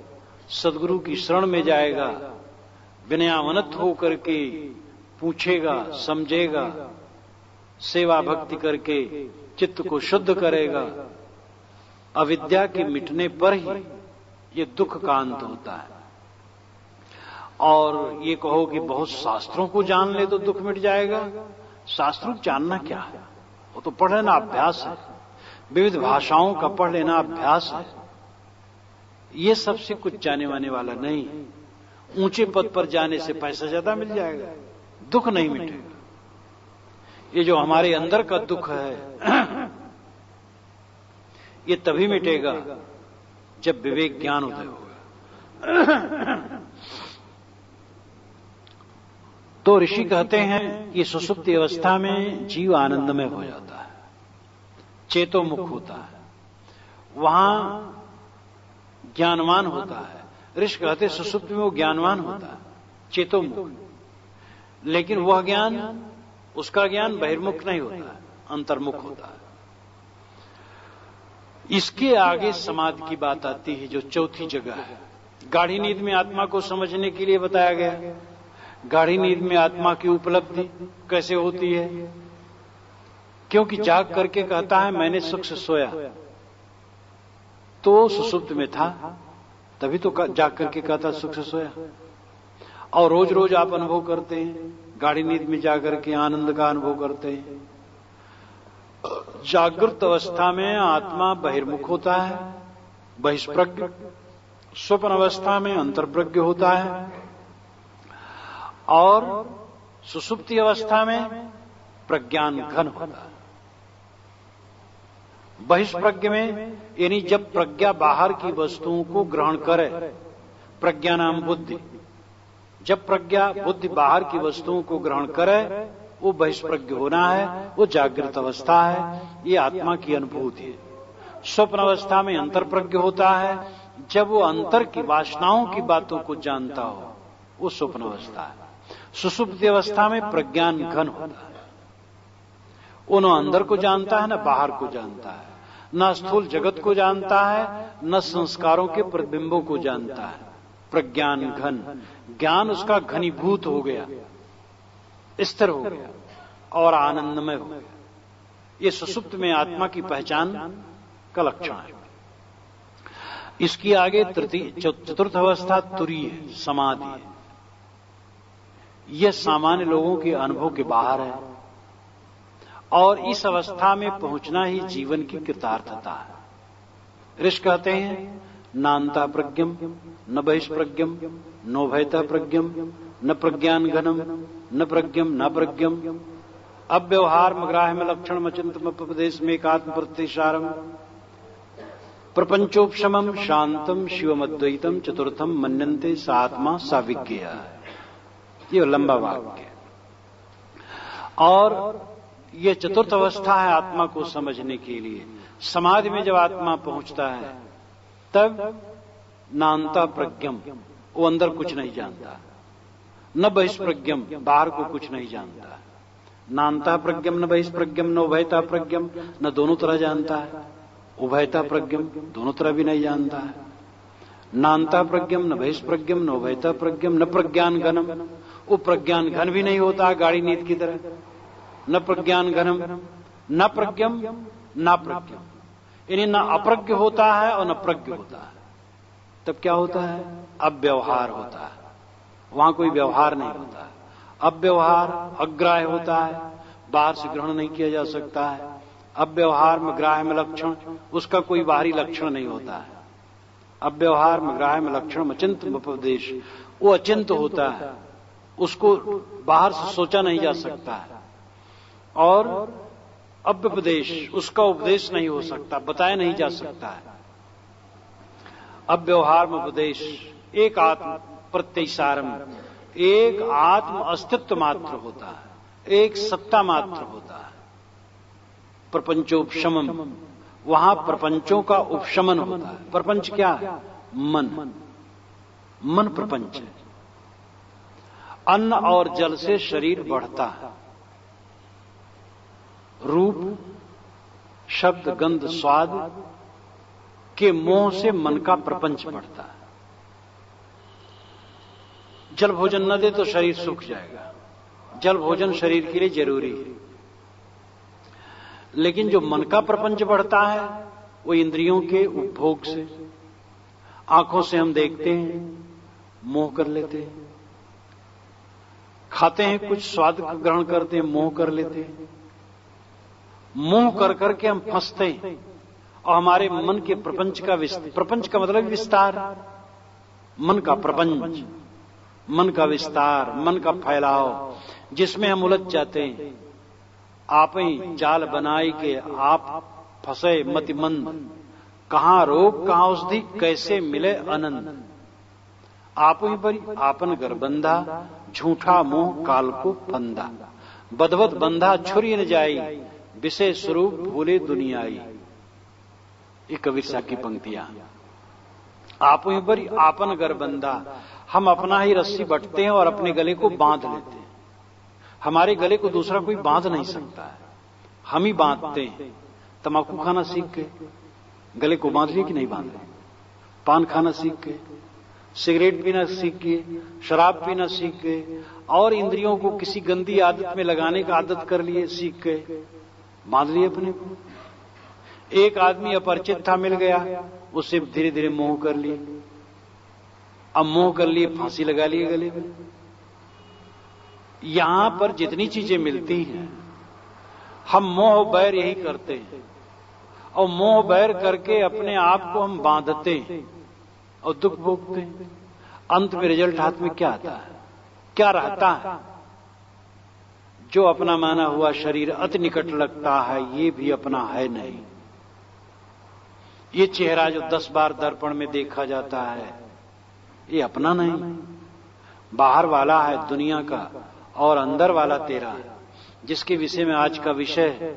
Speaker 1: सदगुरु की शरण में जाएगा, विनयावनत होकर के पूछेगा, समझेगा, सेवा भक्ति करके चित्त को शुद्ध करेगा, अविद्या के मिटने पर ही ये दुख का अंत होता है। और ये कहो कि बहुत शास्त्रों को जान ले तो दुख मिट जाएगा। शास्त्रों को जानना क्या है? वो तो पढ़ लेना अभ्यास है, विविध भाषाओं का पढ़ लेना अभ्यास है। ये सबसे कुछ जाने वाने वाला नहीं है। ऊंचे पद पर जाने से पैसा ज्यादा मिल जाएगा, दुख नहीं मिटेगा। ये जो हमारे अंदर का दुख है ये तभी मिटेगा जब विवेक ज्ञान उदय होगा। तो ऋषि कहते हैं कि सुषुप्ति अवस्था में जीव आनंदमय हो जाता है, चेतोमुख होता है, वहां ज्ञानवान होता है। ऋषि कहते सुषुप्ति में वो ज्ञानवान होता है, चेतोमुख, लेकिन वह ज्ञान, उसका ज्ञान बहिर्मुख नहीं होता है, अंतर्मुख होता है। इसके आगे समाधि की बात आती है, जो चौथी जगह है। गाढ़ी नींद में आत्मा को समझने के लिए बताया गया। गाढ़ी नींद में आत्मा की उपलब्धि कैसे होती है? क्योंकि जाग करके कहता है मैंने सुख से सोया, तो सुषुप्त में था, तभी तो जाग करके कहता सुख से सोया। और रोज रोज आप अनुभव करते हैं, गाढ़ी नींद में जाकर के आनंद का अनुभव करते हैं। जागृत अवस्था में आत्मा बहिर्मुख होता है, बहिष्प्रज्ञ। स्वप्न अवस्था में अंतर्प्रज्ञ होता है, और सुषुप्ति अवस्था में प्रज्ञान घन होता है। बहिष्प्रज्ञ में यानी जब प्रज्ञा बाहर की वस्तुओं को ग्रहण करे, प्रज्ञा नाम बुद्धि, जब प्रज्ञा बुद्धि बाहर की वस्तुओं को ग्रहण करे वो बहिष्प्रज्ञ होना है, वो जागृत अवस्था है, ये आत्मा की अनुभूति है। स्वप्न अवस्था में अंतर्प्रज्ञ होता है, जब वो अंतर की वासनाओं की बातों को जानता हो, वो स्वप्न अवस्था है। सुषुप्ति अवस्था में प्रज्ञान घन होता है, वो न अंदर को जानता है न बाहर को जानता है, न स्थूल जगत को जानता है न संस्कारों के प्रतिबिंबों को जानता है, प्रज्ञान घन, ज्ञान उसका घनीभूत हो गया, स्थिर हो गया और आनंदमय हो गया। ये सुषुप्त में आत्मा की पहचान का लक्षण है। इसकी आगे चतुर्थ अवस्था तुरीय समाधि है। यह सामान्य लोगों के अनुभव के बाहर है और इस अवस्था में पहुंचना ही जीवन की कृतार्थता है। ऋषि कहते हैं नान्ता प्रज्ञम न बहिष्प्रज्ञम नोभयता प्रज्ञम न प्रज्ञान घनम न प्रज्ञम न प्रज्ञम अव्यवहार मग्राह्य लक्षण मचिंतमोपदेश में एकात्म प्रतिसारम प्रपंचोपशमम शांतम शिवमद्वैतम चतुर्थम मन्यन्ते सात्मा साविज्ञेय। ये लंबा वाक्य है और ये चतुर्थ अवस्था है आत्मा को समझने के लिए। समाधि में जब आत्मा पहुंचता है तब नान्ता प्रज्ञम, वो अंदर कुछ नहीं जानता, न बहिष्प्रज्ञम, बाहर को कुछ नहीं जानता। नान्ता प्रज्ञम न बहिष्प्रज्ञम न उभयता प्रज्ञम, न दोनों तरह जानता है, उभयता प्रज्ञम दोनों तरह भी नहीं जानता है। नान्ता प्रज्ञम न बहिष्प्रज्ञम न उभयता प्रज्ञम न प्रज्ञान घनम, वो प्रज्ञान घन भी नहीं होता गाड़ी नींद की तरह। न प्रज्ञान घनम न प्रज्ञम न प्रज्ञम, इन्हें न अप्रज्ञ होता है और न प्रज्ञ होता है। तब क्या होता है? अव्यवहार होता है, वहां कोई व्यवहार नहीं होता है। अव्यवहार अग्राह्य होता है, बाहर से ग्रहण नहीं किया जा सकता है। अव्यवहार में ग्राह्य में लक्षण, उसका कोई बाहरी लक्षण नहीं होता है। अव्यवहार में ग्राह्य में लक्षण अचिंत उपदेश, वो अचिंत होता है, उसको बाहर से सोचा नहीं जा सकता है। और अव्यपदेश, उसका उपदेश नहीं हो सकता, बताया नहीं जा सकता है। अव्यवहार में उपदेश एक आत्म प्रत्ययसारम, एक आत्म अस्तित्व मात्र होता है, एक सत्ता मात्र होता है। प्रपंचोपशमम, वहां प्रपंचों का उपशमन होता है। प्रपंच क्या है? मन, मन प्रपंच है। अन्न और जल से शरीर बढ़ता है, रूप शब्द गंध स्वाद के मोह से मन का प्रपंच बढ़ता है। जल भोजन न दे तो शरीर सूख जाएगा, जल भोजन शरीर के लिए जरूरी है। लेकिन जो मन का प्रपंच बढ़ता है वो इंद्रियों के उपभोग से, आंखों से हम देखते हैं मोह कर लेते हैं, खाते हैं कुछ स्वाद ग्रहण करते हैं मोह कर लेते हैं, मोह कर करके हम फंसते हैं और हमारे मन के प्रपंच का प्रपंच का मतलब विस्तार, मन का प्रपंच, मन का विस्तार, मन का फैलाव, जिसमें हम उलझ जाते हैं। आप ही जाल बनाई के आप फंसे मतिमंद, कहां रोग कहां औषधि कैसे मिले आनंद। आप ही बरी आपन घर बंधा, झूठा मोह काल को फंदा, बदबद बंधा छुरी न जाई, विषय स्वरूप भूले दुनियाई। ये कबीर साहब की पंक्तियां। आप ही बरी आपन घर बंधा, हम अपना ही रस्सी बटते हैं और अपने गले को बांध लेते हैं। हमारे गले को दूसरा कोई बांध नहीं सकता है, हम ही बांधते हैं। तंबाकू खाना सीख के गले को बांध लिए कि नहीं बांध रहे, पान खाना सीख के, सिगरेट पीना सीख के, शराब पीना सीख के, और इंद्रियों को किसी गंदी आदत में लगाने का आदत कर लिए, सीख के बांध लिए अपने को। एक आदमी अपरिचित था, मिल गया, उससे धीरे धीरे मोह कर लिए, अब मोह कर लिए फांसी लगा लिए गले में। यहां पर जितनी चीजें मिलती हैं हम मोह बैर यही करते हैं, और मोह बैर करके अपने आप को हम बांधते हैं और दुख भोगते हैं। अंत में रिजल्ट हाथ में क्या आता है, क्या रहता है? जो अपना माना हुआ शरीर अति निकट लगता है, ये भी अपना है नहीं। ये चेहरा जो 10 बार दर्पण में देखा जाता है, ये अपना नहीं, बाहर वाला है दुनिया का, और अंदर वाला तेरा, जिसके विषय में आज का विषय है,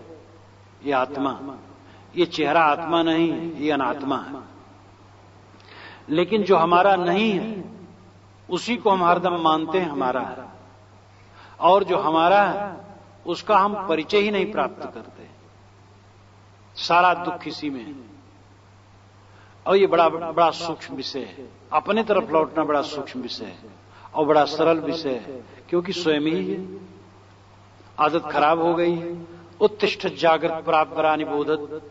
Speaker 1: ये आत्मा। ये चेहरा आत्मा नहीं है, ये अनात्मा है। लेकिन जो हमारा नहीं है उसी को हम हरदम मानते हैं हमारा है, और जो हमारा है उसका हम परिचय ही नहीं प्राप्त करते। सारा दुख इसी में है। और ये बड़ा बड़ा सूक्ष्म विषय है। अपने तरफ लौटना बड़ा सूक्ष्म विषय है और बड़ा सरल विषय है, क्योंकि स्वयं ही है। आदत खराब हो गई है। उत्तिष्ठ जागृत प्राप्त वरानि बोधत,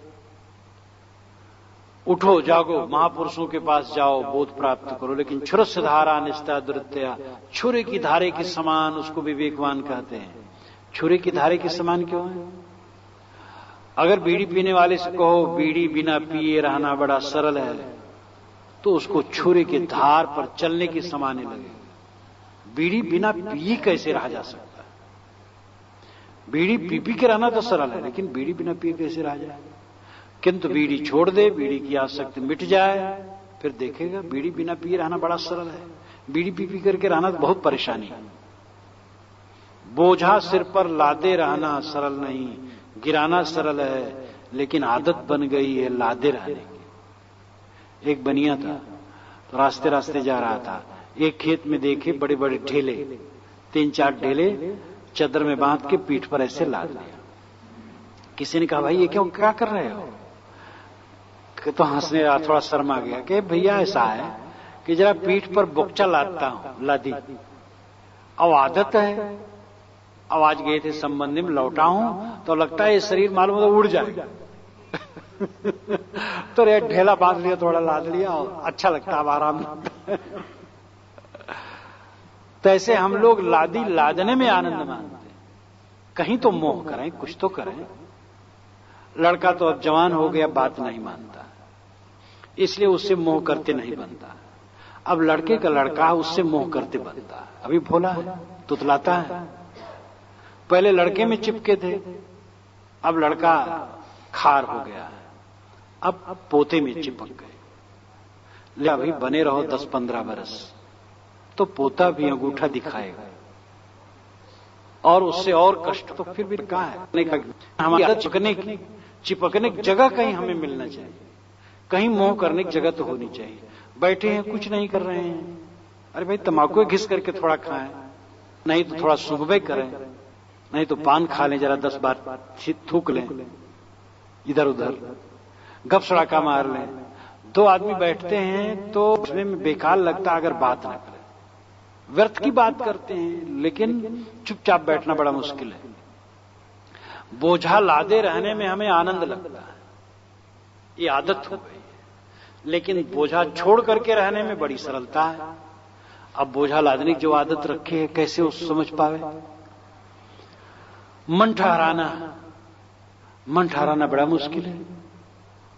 Speaker 1: उठो जागो, महापुरुषों के पास जाओ, बोध प्राप्त करो। लेकिन छुरस्य धारा निस्ता दुरत्या, छुरे की धारे के समान उसको विवेकवान कहते हैं। छुरे की धारे के समान क्यों है? अगर बीड़ी पीने वाले से कहो बीड़ी बिना पिए रहना बड़ा सरल है, तो उसको छुरे के धार पर चलने की समाने लगे। बीड़ी बिना पिए कैसे रहा जा सकता है? बीड़ी पी पी के रहना तो सरल है, लेकिन बीड़ी बिना पिए कैसे रहा जाए? किंतु बीड़ी छोड़ दे, बीड़ी की आसक्ति मिट जाए, फिर देखेगा बीड़ी बिना पिए रहना बड़ा सरल है। बीड़ी पी पी करके रहना तो बहुत परेशानी है। बोझा सिर पर लादे रहना सरल नहीं, गिराना सरल है, लेकिन आदत बन गई है लादे रहने की। एक बनिया था, तो रास्ते रास्ते जा रहा था, एक खेत में देखे बड़े बड़े ढेले, 3-4 ढेले चादर में बांध के पीठ पर ऐसे लाद लिया। किसी ने कहा भाई ये क्या कर रहे हो? तो हंसने लगा, थोड़ा शर्मा गया कि भैया ऐसा है कि जरा पीठ पर बोकचा लादता हूं, लादी, अब आदत है। अब आज गए थे संबंधी में, लौटा हूं तो लगता है ये शरीर मालूम तो उड़ जाएगा। तो रे ढेला बांध लिया, थोड़ा लाद लिया और अच्छा लगता है, अब आराम लगता है। तो ऐसे हम लोग लादने में आनंद मानते हैं। कहीं तो मोह करें, कुछ तो करें। लड़का तो अब जवान हो गया, बात नहीं मानता, इसलिए उससे मोह करते नहीं बनता। अब लड़के का लड़का उससे मोह करते बनता। अभी भोला है, तुतलाता है। पहले लड़के में चिपके थे, अब लड़का खार हो गया है, अब पोते में चिपक गए। ले अभी बने रहो 10-15 बरस, तो पोता भी अंगूठा दिखाएगा और उससे और कष्ट। तो फिर भी कहा है हमारी चिपकने की जगह कहीं हमें मिलना चाहिए, कहीं मोह करने की जगह तो होनी चाहिए। बैठे हैं, कुछ नहीं कर रहे हैं, अरे भाई तंबाकू घिस करके थोड़ा खाएं, नहीं तो थोड़ा सुगबे करें, नहीं तो पान खा लें, जरा 10 बार थूक लें, इधर उधर गप सड़ाका मार लें। 2 आदमी बैठते हैं तो उसमें बेकार लगता अगर बात न करें। व्यर्थ की बात करते हैं, लेकिन चुपचाप बैठना बड़ा मुश्किल है। बोझा लादे रहने में हमें आनंद लगता है, ये आदत हो गई है। लेकिन बोझा छोड़ करके रहने में बड़ी सरलता है। अब बोझा लादने की जो आदत रखी है, कैसे उस समझ पावे? मन ठहराना बड़ा मुश्किल है,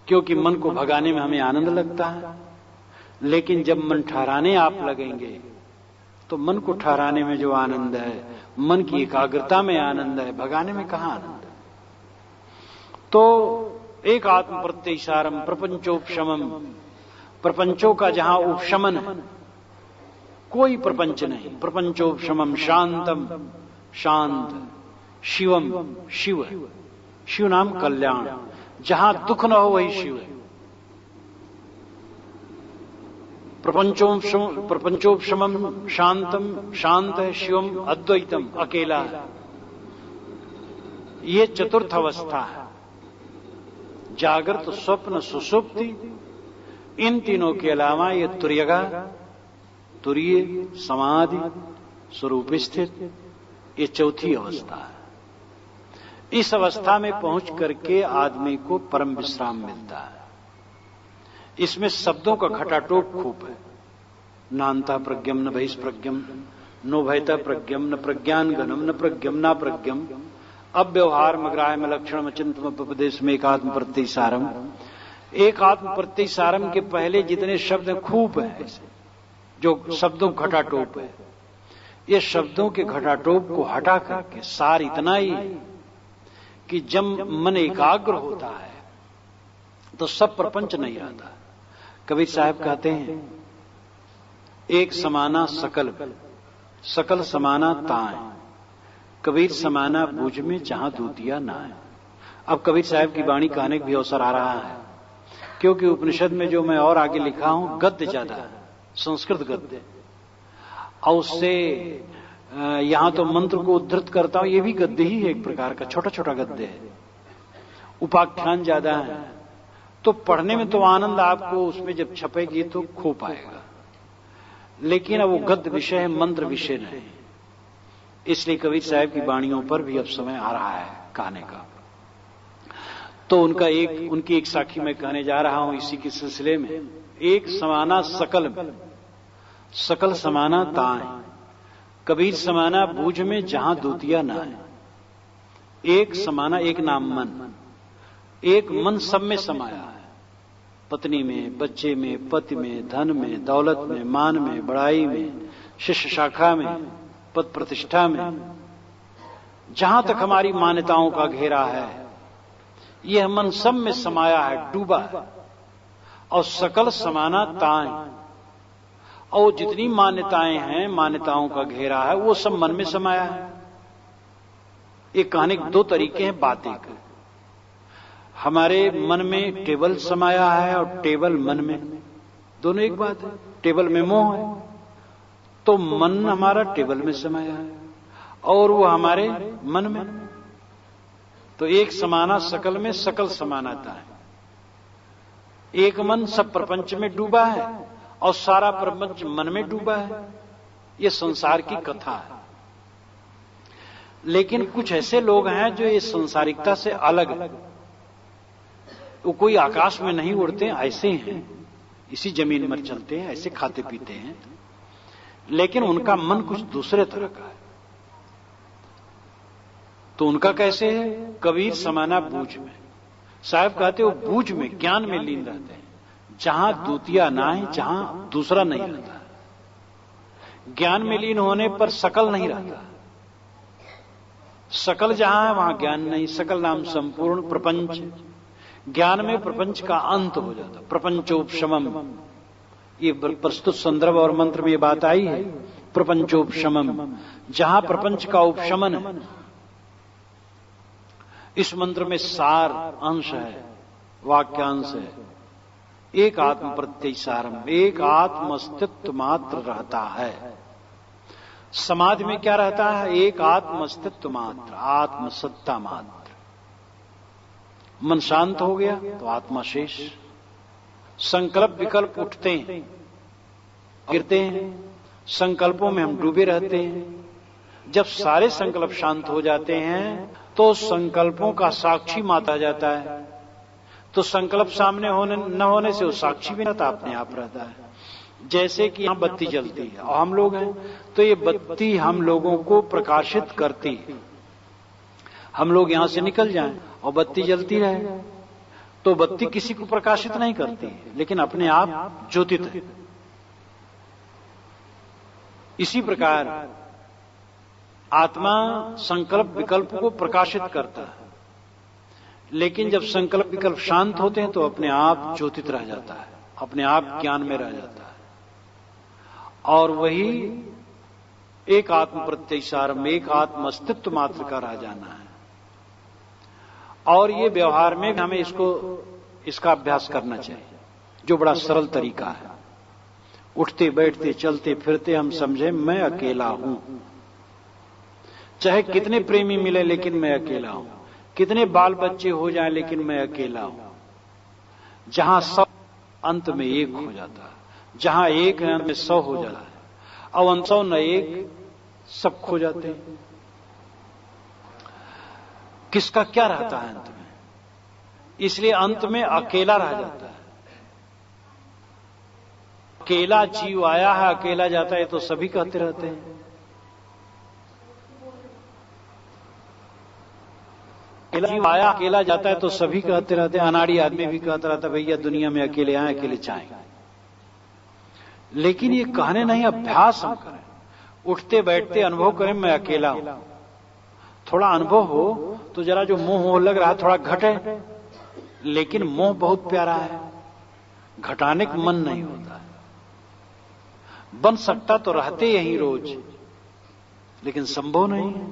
Speaker 1: क्योंकि मन को भगाने में हमें आनंद लगता है। लेकिन जब मन ठहराने आप लगेंगे, तो मन को ठहराने में जो आनंद है, मन की एकाग्रता में आनंद है, भगाने में कहां आनंद है? तो एक आत्म प्रत्ययसारम प्रपंचोपशमम, प्रपंचों का जहां उपशमन है, कोई प्रपंच नहीं, प्रपंचोपशमम शांतम, शांत, शिवम, शिव, शिव नाम कल्याण, जहां दुख न हो वही शिव है। प्रपंचोपशमम शांतम, शांत है, शिवम अद्वैतम, अकेला है। ये चतुर्थ अवस्था है, जागृत, स्वप्न, सुषुप्ति। इन तीनों के अलावा ये तुर्यगा, तुरीय, समाधि स्वरूप स्थित, ये चौथी अवस्था है। इस अवस्था में पहुंच करके आदमी को परम विश्राम मिलता है। इसमें शब्दों का खटाटोप खूब है। नान्ता प्रज्ञम न बहिष्प्रज्ञम, नो भयता प्रज्ञम, न प्रज्ञान गणम, न प्रज्ञम ना प्रज्ञम, अव्यवहार मग्राय में लक्षण चिंतम उपदेश में एकात्म प्रत्ययसारम। एकात्म प्रत्ययसारम के पहले जितने शब्द खूब है, जो शब्दों घटाटोप है, ये शब्दों के घटाटोप को हटा करके सार इतना ही कि जब मन एकाग्र होता है तो सब प्रपंच नहीं रहता। कबीर साहब कहते हैं, एक समाना सकल, सकल समाना ताए, कबीर समाना बूझ में जहां दूतिया ना है। अब कबीर साहब की वाणी कहने का भी अवसर आ रहा है, क्योंकि उपनिषद में जो मैं और आगे लिखा हूं गद्य ज्यादा है, संस्कृत गद्य, और उससे यहां तो मंत्र को उद्धृत करता हूं, ये भी गद्य ही है, एक प्रकार का छोटा छोटा गद्य है। उपाख्यान ज्यादा है, तो पढ़ने में तो आनंद आपको उसमें जब छपेगी तो खो पाएगा, लेकिन अब वो गद्य विषय है, मंत्र विषय नहीं। इसलिए कबीर साहब की वाणियों पर भी अब समय आ रहा है कहने का। तो उनकी एक साखी मैं कहने जा रहा हूं इसी के सिलसिले में। एक समाना सकल में, सकल समाना ताए, कबीर समाना बूझ में जहां दूतिया ना है। एक समाना, एक नाम मन, एक मन सब में समाया है, पत्नी में, बच्चे में, पति में, धन में, दौलत में, मान में, बड़ाई में, शिष्य शाखा में, पद प्रतिष्ठा में, जहां तक हमारी मान्यताओं का घेरा है यह मन सब में समाया है, डूबा है। और सकल समाना ताए, और जितनी मान्यताएं हैं, मान्यताओं का घेरा है, वो सब मन में समाया है। ये कहने के दो तरीके हैं बातें के। हमारे मन में टेबल समाया है और टेबल मन में, दोनों एक बात है। टेबल में मोह है तो मन हमारा टेबल में समाया है और वो हमारे मन में। तो एक समाना सकल में, सकल समानाता है। एक मन सब प्रपंच में डूबा है और सारा प्रपंच मन में डूबा है। ये संसार की कथा है। लेकिन कुछ ऐसे लोग हैं जो ये संसारिकता से अलग है। वो कोई आकाश में नहीं उड़ते, ऐसे हैं, इसी जमीन पर चलते हैं, ऐसे खाते पीते हैं, लेकिन उनका मन कुछ दूसरे तरह का है। तो उनका कैसे है? कबीर समाना बूझ में। साहब कहते वो बूझ में, ज्ञान में लीन रहते हैं, जहां दूतिया ना है, जहां दूसरा नहीं रहता। ज्ञान में लीन होने पर सकल नहीं रहता। सकल जहां है वहां ज्ञान नहीं। सकल नाम संपूर्ण प्रपंच। ज्ञान में प्रपंच का अंत हो जाता, प्रपंचोपशमम। ये प्रस्तुत संदर्भ और मंत्र में ये बात आई है, प्रपंचोपशमम, जहां प्रपंच का उपशमन है। इस मंत्र में सार अंश है, वाक्यांश है। एक आत्म प्रत्यय सारम, एक आत्म अस्तित्व मात्र रहता है। समाधि में क्या रहता है? एक आत्म अस्तित्व मात्र, आत्म सत्ता मात्र। मन शांत हो गया तो आत्मा शेष। संकल्प विकल्प उठते हैं, गिरते हैं, संकल्पों में हम डूबे रहते हैं। जब सारे संकल्प शांत हो जाते हैं तो संकल्पों का साक्षी माता जाता है। तो संकल्प सामने न होने से वो साक्षी भी रहता, अपने आप रहता है। जैसे कि यहां बत्ती जलती है और हम लोग हैं, तो ये बत्ती हम लोगों को प्रकाशित करती है। हम लोग यहां से निकल जाएं और बत्ती जलती रहे तो बत्ती किसी को प्रकाशित नहीं करती, लेकिन अपने आप ज्योतित है। इसी प्रकार आत्मा संकल्प विकल्प को प्रकाशित करता है, लेकिन जब संकल्प विकल्प शांत होते हैं तो अपने आप ज्योतित रह जाता है, अपने आप ज्ञान में रह जाता है। और वही एक आत्म प्रत्यय सारम, एक आत्म अस्तित्व मात्र का रह जाना है। और ये व्यवहार में हमें इसका अभ्यास करना चाहिए, जो बड़ा सरल तरीका है। उठते बैठते चलते फिरते हम समझे मैं अकेला हूं। चाहे कितने प्रेमी मिले लेकिन मैं अकेला हूं, कितने बाल बच्चे हो जाएं लेकिन मैं अकेला हूं। जहां सब अंत में एक हो जाता है, जहां एक है अंत में 100 हो जाता है, और अंत 100 न एक, सब खो जाते हैं। किसका क्या रहता है अंत में? इसलिए अंत में अकेला रह जाता है। अकेला जीव आया है, अकेला जाता है, तो सभी कहते रहते हैं। अकेला जीव आया, अकेला जाता है, तो सभी कहते रहते हैं। अनाड़ी आदमी भी कहता रहता है, भैया दुनिया में अकेले आए, अकेले जाएंगे। लेकिन ये कहने नहीं, अभ्यास हम करें, उठते बैठते अनुभव करें मैं अकेला हूं। थोड़ा अनुभव हो तो जरा जो मोह लग रहा है थोड़ा घटे, लेकिन मोह बहुत प्यारा है, घटाने का मन नहीं होता है। बन सकता तो रहते यहीं रोज, लेकिन संभव नहीं है।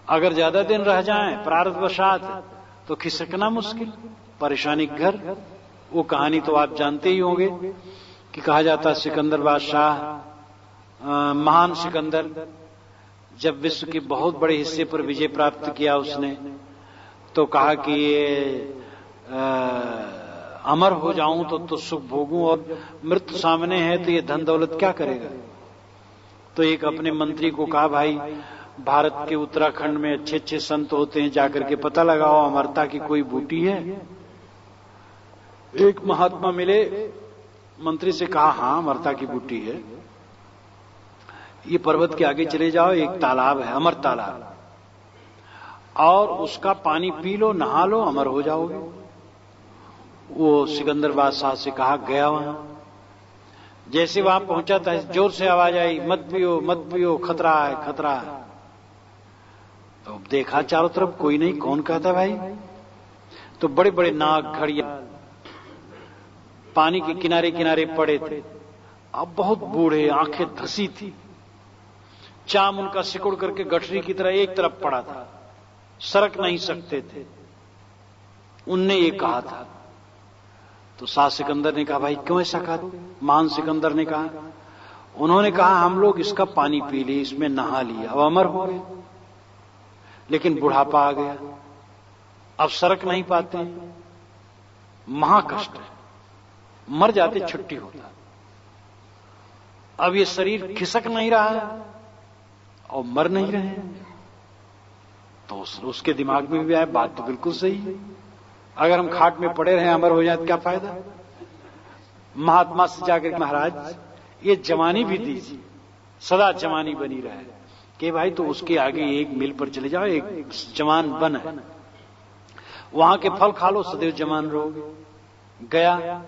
Speaker 1: अगर ज्यादा दिन रह जाएं प्रारब्धवशात तो खिसकना मुश्किल, परेशानी घर। वो कहानी तो आप जानते ही होंगे कि कहा जाता सिकंदर बादशाह, महान सिकंदर, जब विश्व के बहुत बड़े हिस्से पर विजय प्राप्त किया उसने, तो कहा कि ये अमर हो जाऊं तो सुख भोगूं, और मृत्यु सामने है तो ये धन दौलत क्या करेगा। तो एक अपने मंत्री को कहा, भाई भारत के उत्तराखंड में अच्छे अच्छे संत होते हैं, जाकर के पता लगाओ अमरता की कोई बूटी है। एक महात्मा मिले, मंत्री से कहा, हां अमरता की बूटी है, ये पर्वत के आगे चले जाओ, एक तालाब है अमर तालाब, और उसका पानी पी लो, नहा लो, अमर हो जाओगे। वो सिकंदर बादशाह से कहा, गया वहां, जैसे वहां पहुंचा था जोर से आवाज आई, मत पियो मत पियो, खतरा है खतरा है। तो देखा चारों तरफ कोई नहीं, कौन कहता भाई। तो बड़े बड़े नाग घड़िया पानी के किनारे किनारे पड़े थे, अब बहुत बूढ़े, आंखें धसी थी, चाम उनका सिकुड़ करके गठरी की तरह एक तरफ पड़ा था, सरक नहीं सकते थे। उनने ये कहा था। तो शाह सिकंदर ने कहा, भाई क्यों ऐसा कहा। महान सिकंदर ने कहा, उन्होंने कहा हम लोग इसका पानी पी लिए, इसमें नहा लिया, अब अमर हो गए, लेकिन बुढ़ापा आ गया, अब सरक नहीं पाते, महाकष्ट है, मर जाते छुट्टी होता। अब ये शरीर खिसक नहीं रहा है और मर नहीं रहे हैं। तो उसके दिमाग में भी आया, बात तो बिल्कुल सही है, अगर हम खाट में पड़े रहे अमर हो जाए तो क्या फायदा। महात्मा से जाकर, महाराज ये जवानी भी दीजिए, सदा जवानी बनी रहे, कि भाई तो उसके आगे एक मील पर चले जाओ, एक जवान वन है, वहां के फल खा लो, सदैव जवान रहोगे। गया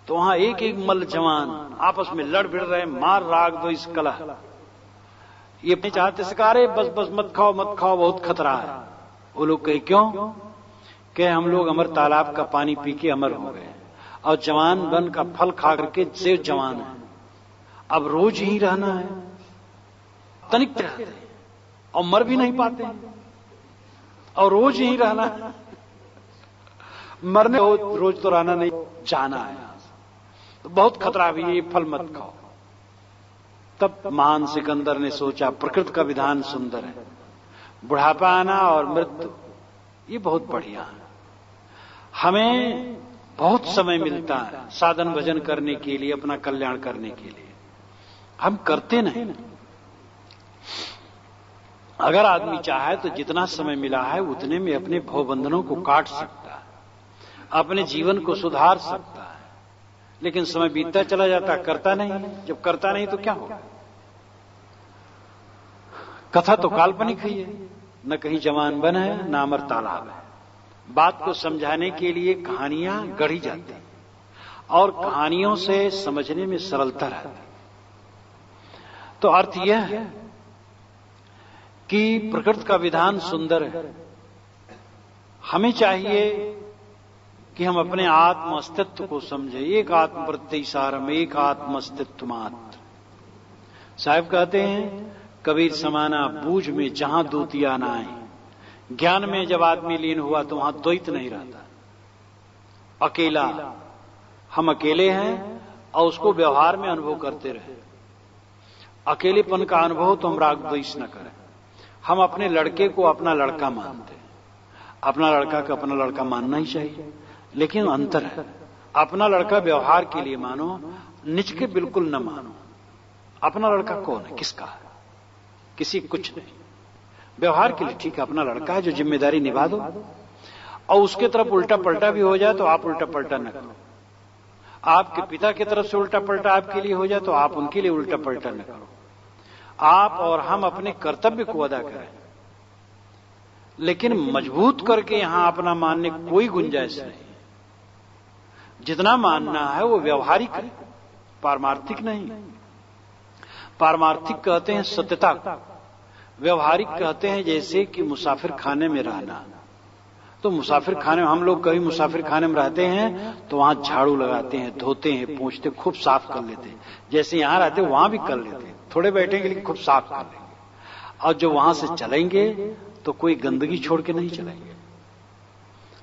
Speaker 1: तो वहां एक एक मल जवान आपस में लड़ भिड़ रहे, मार राग दो इस कलह। ये अपने चाहते से कहा, बस बस मत खाओ मत खाओ, बहुत खतरा है। वो लोग कहे क्यों, कि हम लोग अमर तालाब का पानी पी के अमर हो गए, और जवान वन का फल खा करके सदैव जवान है, अब रोज ही रहना है, तनिक रहते हैं और मर भी नहीं पाते, और रोज ही रहना है, मरने रोज तो रहना नहीं, जाना है, तो बहुत खतरा भी है, ये फल मत खाओ। तब महान सिकंदर ने सोचा, प्रकृति का विधान सुंदर है, बुढ़ापा आना और मृत्यु ये बहुत बढ़िया है, हमें बहुत समय मिलता है साधन भजन करने के लिए, अपना कल्याण करने के लिए, हम करते नहीं। अगर आदमी चाहे तो जितना समय मिला है उतने में अपने भवबंधनों को काट सकता है, अपने जीवन को सुधार सकता है, लेकिन समय बीतता चला जाता, करता नहीं। जब करता नहीं तो क्या होगा। कथा तो काल्पनिक ही है, न कहीं जवान बन है न अमर तालाब है। बात को समझाने के लिए कहानियां गढ़ी जाती हैं, और कहानियों से समझने में सरलता रहती है। तो अर्थ यह है कि प्रकृति का विधान सुंदर है, हमें चाहिए कि हम अपने आत्म अस्तित्व को समझें। एक आत्म प्रत्ययसारम, एक आत्म अस्तित्व मात्र। साहब कहते हैं, कबीर समाना बूझ में जहां दूतिया ना आए। ज्ञान में जब आदमी लीन हुआ तो वहां द्वैत नहीं रहता, अकेला, हम अकेले हैं और उसको व्यवहार में अनुभव करते रहे। अकेलेपन का अनुभव तो हम राग द्वेष न करें। हम अपने लड़के को अपना लड़का मानते हैं, अपना लड़का का अपना लड़का मानना ही चाहिए, लेकिन अंतर है, अपना लड़का व्यवहार के लिए मानो, निज के बिल्कुल न मानो। अपना लड़का कौन है, किसका है, किसी कुछ नहीं, व्यवहार के लिए ठीक है, अपना लड़का है जो जिम्मेदारी निभा दो, और उसके तरफ उल्टा पलटा भी हो जाए तो आप उल्टा पलटा न करो। आपके पिता की तरफ से उल्टा पलटा आपके लिए हो जाए तो आप उनके लिए उल्टा पलटा न करो। आप और हम अपने कर्तव्य को अदा करें, लेकिन मजबूत करके यहां अपना मानने कोई गुंजाइश नहीं। जितना मानना है वो व्यवहारिक है, पारमार्थिक नहीं। पारमार्थिक कहते हैं सत्यता, व्यवहारिक कहते हैं जैसे कि मुसाफिर खाने में रहना। तो मुसाफिर खाने, हम लोग कभी मुसाफिर खाने में रहते हैं तो वहां झाड़ू लगाते हैं, धोते हैं, पोंछते, खूब साफ कर लेते हैं। जैसे यहां रहते हैं वहां भी कर लेते हैं, थोड़े बैठेंगे लेकिन खूब साफ कर लेंगे। और जो वहां से चलेंगे तो कोई गंदगी छोड़ के नहीं चलेंगे।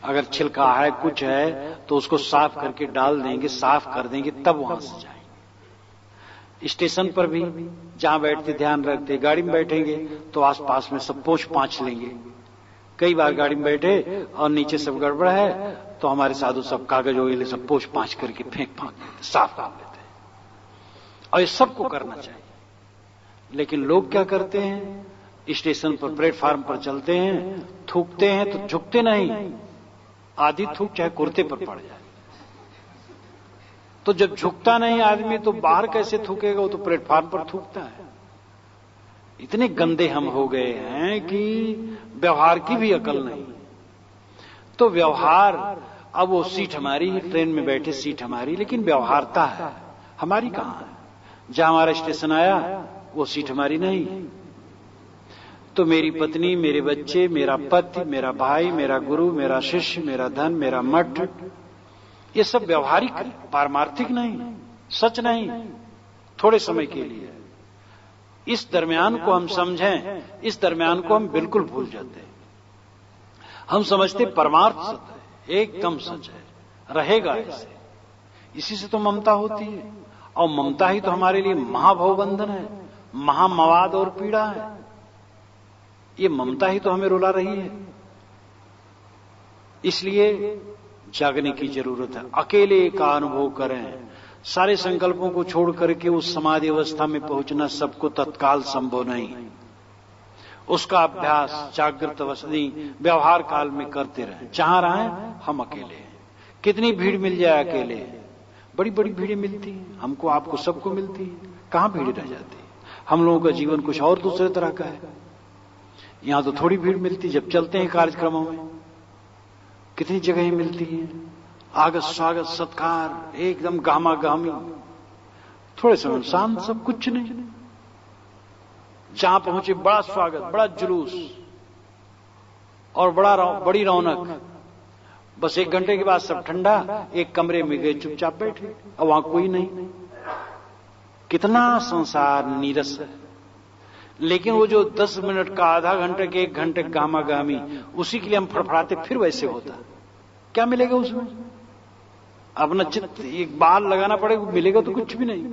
Speaker 1: अगर छिलका है, कुछ है, तो उसको साफ करके डाल देंगे, साफ कर देंगे, तब वहां से जाएंगे। स्टेशन पर भी जहां बैठते ध्यान रखते, गाड़ी में बैठेंगे तो आसपास में सब पोंछ पांछ लेंगे, कई बार गाड़ी में बैठे और नीचे सब गड़बड़ है तो हमारे साधु सब कागज वगैरह सब पोंछ पाँच करके फेंक फांक देते, साफ कर देते। और ये सबको करना चाहिए। लेकिन लोग क्या करते हैं, स्टेशन पर प्लेटफार्म पर चलते हैं, थूकते हैं तो झुकते नहीं, आधी थूक चाहे कुर्ते पर पड़ जाए। तो जब झुकता नहीं आदमी तो बाहर कैसे थूकेगा, वो तो प्लेटफार्म पर थूकता है। इतने गंदे हम हो गए हैं कि व्यवहार की भी अकल नहीं। तो व्यवहार, अब वो सीट हमारी, ट्रेन में बैठे सीट हमारी, लेकिन व्यवहारता है हमारी कहां है। जहां हमारा स्टेशन आया वो सीट हमारी नहीं। तो मेरी पत्नी, मेरे बच्चे, मेरा पति, मेरा भाई, मेरा गुरु, मेरा शिष्य, मेरा धन, मेरा मठ, ये सब व्यवहारिक है, पारमार्थिक नहीं, सच नहीं, थोड़े समय के लिए। इस दरमियान को हम समझें, इस दरमियान को हम बिल्कुल भूल जाते हैं। हम समझते परमार्थ सत्य है, एकदम सच है, रहेगा ऐसे। इसी से तो ममता होती है, और ममता ही तो हमारे लिए महाभवबंधन है, महामवाद और पीड़ा है। ये ममता ही तो हमें रुला रही है। इसलिए जागने की जरूरत है। अकेले का अनुभव करें, सारे संकल्पों को छोड़ करके उस समाधि अवस्था में पहुंचना सबको तत्काल संभव नहीं। उसका अभ्यास जागृत अवस्था व्यवहार काल में करते रहें। जहां रहें हम अकेले हैं। कितनी भीड़ मिल जाए अकेले, बड़ी बड़ी भीड़ें मिलती हैं, हमको आपको सबको मिलती है। कहां भीड़ रह जाती है। हम लोगों का जीवन कुछ और दूसरे तरह का है। यहां तो थोड़ी भीड़ मिलती, जब चलते हैं कार्यक्रमों में कितनी जगहें मिलती हैं, आगत स्वागत सत्कार एकदम गामा गामी, थोड़े समय शांत, सब कुछ नहीं। जहां पहुंचे बड़ा स्वागत, बड़ा जुलूस और बड़ी रौनक। बस 1 घंटे के बाद सब ठंडा, एक कमरे में गए चुपचाप बैठे, और वहां कोई नहीं। कितना संसार नीरस है। लेकिन वो जो 10 मिनट का, आधा घंटे के 1 घंटे गामा गामी, उसी के लिए हम फड़फड़ाते, फिर वैसे होता। क्या मिलेगा उसमें? अपना चित्त एक बाल लगाना पड़ेगा, मिलेगा तो कुछ भी नहीं।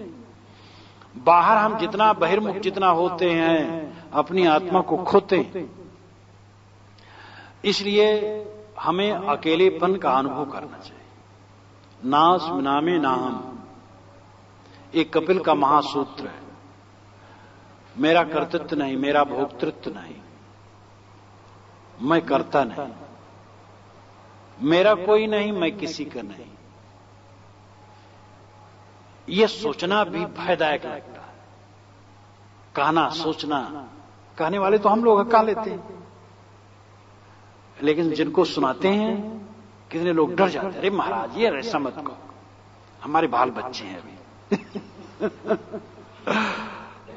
Speaker 1: बाहर हम जितना बहिर्मुख जितना होते हैं, अपनी आत्मा को खोते हैं। इसलिए हमें अकेलेपन का अनुभव करना चाहिए। नास नामे नाहम, एक कपिल का महासूत्र है। मेरा कर्तृत्व नहीं, मेरा भोक्तृत्व नहीं, मैं करता नहीं, मेरा कोई नहीं, मैं किसी का नहीं। यह सोचना भी भयदायक लगता है। कहना, सोचना, कहने वाले तो हम लोग हक्का लेते हैं, लेकिन जिनको सुनाते हैं कितने लोग डर जाते हैं। अरे महाराज ये ऐसा मत कहो, हमारे बाल बच्चे हैं अभी।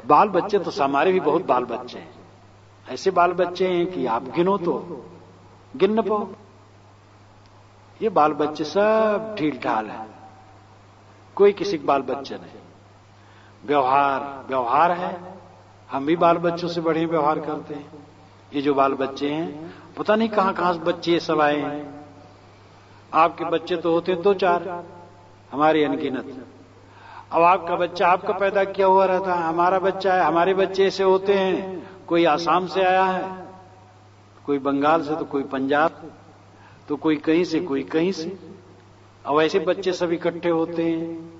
Speaker 1: बाल बच्चे तो हमारे भी बहुत बाल बच्चे हैं। ऐसे बाल बच्चे हैं कि आप गिनो तो गिन न पाओ। ये बाल बच्चे सब ढील ढाल है, कोई किसी के बाल बच्चे नहीं। व्यवहार है। हम भी बाल बच्चों से बढ़िया व्यवहार करते हैं। ये जो बाल बच्चे हैं, पता नहीं कहां कहां से बच्चे सब आए हैं। आपके बच्चे तो होते 2-4, हमारे अनगिनत। अब आपका बच्चा आपका पैदा किया हुआ रहता है, हमारा बच्चा है, हमारे बच्चे ऐसे होते हैं। कोई आसाम से आया है, कोई बंगाल से, तो कोई पंजाब, तो कोई कहीं से, कोई कहीं से। अब ऐसे बच्चे सब इकट्ठे होते हैं।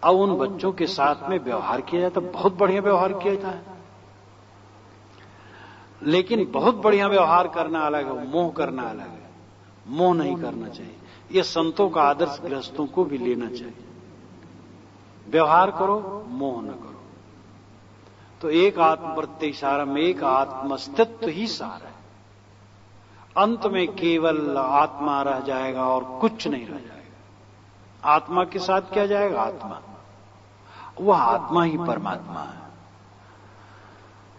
Speaker 1: अब उन बच्चों के साथ में व्यवहार किया जाता है, बहुत बढ़िया व्यवहार किया जाता है। लेकिन बहुत बढ़िया व्यवहार करना अलग है, मोह करना अलग है। मोह नहीं करना चाहिए। यह संतों का आदर्श गृहस्थों को भी लेना चाहिए। व्यवहार करो, मोह न करो। तो एक आत्म प्रत्यय सारम, एक आत्मस्तित्व ही सार है। अंत में केवल आत्मा रह जाएगा और कुछ नहीं रह जाएगा। आत्मा के साथ क्या जाएगा? आत्मा, वह आत्मा ही परमात्मा है।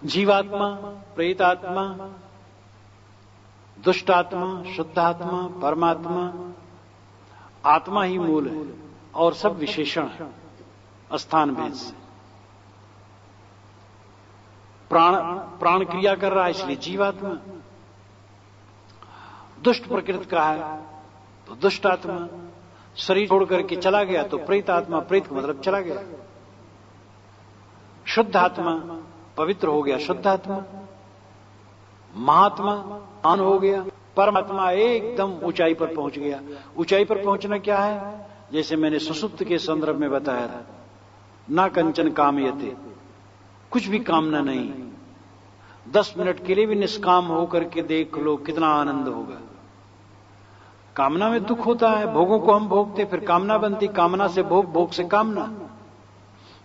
Speaker 1: जीवात्मा, प्रेतात्मा, दुष्ट आत्मा, शुद्ध आत्मा, परमात्मा, आत्मा ही मूल है और सब विशेषण है स्थान भेद से। प्राण क्रिया कर रहा है इसलिए जीवात्मा। दुष्ट प्रकृति का है तो दुष्ट आत्मा। शरीर छोड़ करके चला गया तो प्रेत आत्मा, प्रेत का मतलब चला गया। शुद्ध आत्मा, पवित्र हो गया शुद्ध आत्मा। महात्मा महान हो गया, परमात्मा एकदम ऊंचाई पर पहुंच गया। ऊंचाई पर पहुंचना क्या है? जैसे मैंने सुषुप्त के संदर्भ में बताया था, ना कंचन कामयते, कुछ भी कामना नहीं। 10 मिनट के लिए भी निष्काम होकर के देख लो कितना आनंद होगा। कामना में दुख होता है, भोगों को हम भोगते, फिर कामना बनती, कामना से भोग, भोग से कामना।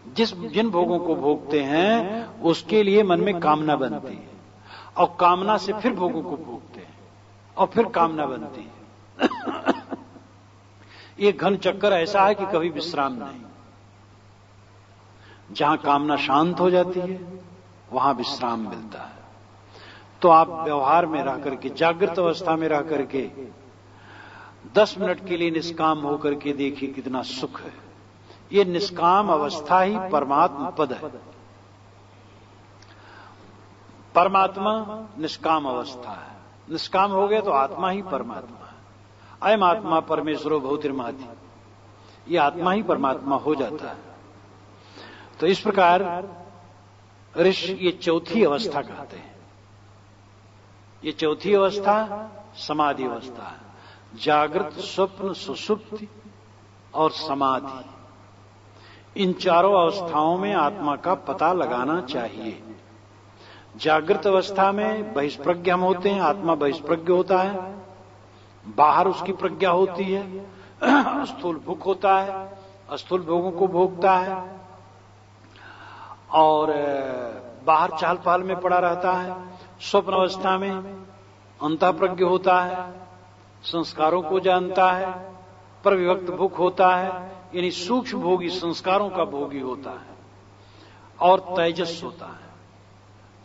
Speaker 1: जिन भोगों को भोगते हैं उसके लिए मन में कामना बनती है, और कामना से फिर भोगों को भोगते हैं, और फिर कामना बनती है। ये घन चक्कर ऐसा है कि कभी विश्राम नहीं। जहां कामना शांत हो जाती है वहां विश्राम मिलता है। तो आप व्यवहार में रह करके, जागृत अवस्था में रह करके 10 मिनट के लिए निष्काम होकर के देखिए कितना सुख है। ये निष्काम अवस्था ही परमात्मा पद है। परमात्मा निष्काम अवस्था है। निष्काम हो गया तो आत्मा ही परमात्मा है। अयम आत्मा परमेश्वरो भूतिर्महति, ये आत्मा ही परमात्मा हो जाता है। तो इस प्रकार ऋषि ये चौथी अवस्था कहते हैं। ये चौथी अवस्था समाधि अवस्था है। जागृत, स्वप्न, सुषुप्ति और समाधि, इन चारों अवस्थाओं में आत्मा का पता लगाना चाहिए। जागृत अवस्था में बहिष्प्रज्ञ हम होते हैं, आत्मा बहिष्प्रज्ञ होता है, बाहर उसकी प्रज्ञा होती है। स्थूल भूख होता है, स्थूल भोगों को भोगता है, और बाहर चाल पाल में पड़ा रहता है। स्वप्न अवस्था में अंतःप्रज्ञ होता है, संस्कारों को जानता है, पर विभक्त भूख होता है, यानी सूक्ष्म भोगी संस्कारों का भोगी होता है, और तेजस होता है।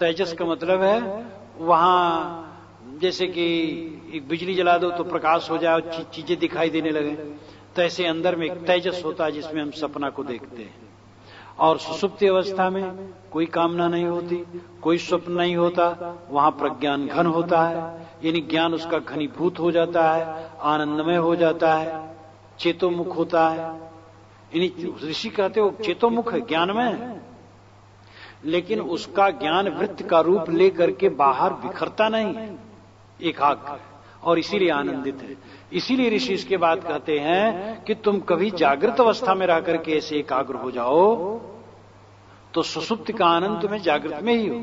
Speaker 1: तेजस का मतलब है वहां जैसे कि एक बिजली जला दो तो प्रकाश हो जाए और चीजें दिखाई देने लगे, तो ऐसे अंदर में एक तेजस होता है जिसमें हम सपना को देखते हैं। और सुषुप्ति अवस्था में कोई कामना नहीं होती, कोई स्वप्न नहीं होता, वहां प्रज्ञान घन होता है, यानी ज्ञान उसका घनीभूत हो जाता है, आनंदमय हो जाता है, चेतोमुख होता है। यानी ऋषि कहते हो चेतोमुख है, ज्ञानमय है, लेकिन उसका ज्ञान वृत्त का रूप लेकर के बाहर बिखरता नहीं है, एकाग्र और इसीलिए आनंदित है। इसीलिए ऋषि इसके बाद कहते हैं कि तुम कभी जागृत अवस्था में रह करके ऐसे एकाग्र हो जाओ तो सुषुप्ति का आनंद तुम्हें जागृत में ही हो।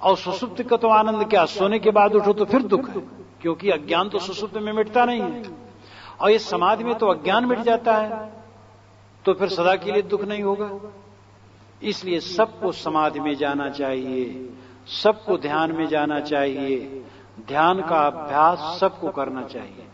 Speaker 1: और सुषुप्ति का तो आनंद क्या, सोने के बाद उठो तो फिर दुख है, क्योंकि अज्ञान तो सुषुप्ति में मिटता नहीं है, और ये समाधि में तो अज्ञान मिट जाता है, तो फिर सदा के लिए दुख नहीं होगा। इसलिए सबको समाधि में जाना चाहिए, सबको ध्यान में जाना चाहिए, ध्यान का अभ्यास सबको करना चाहिए।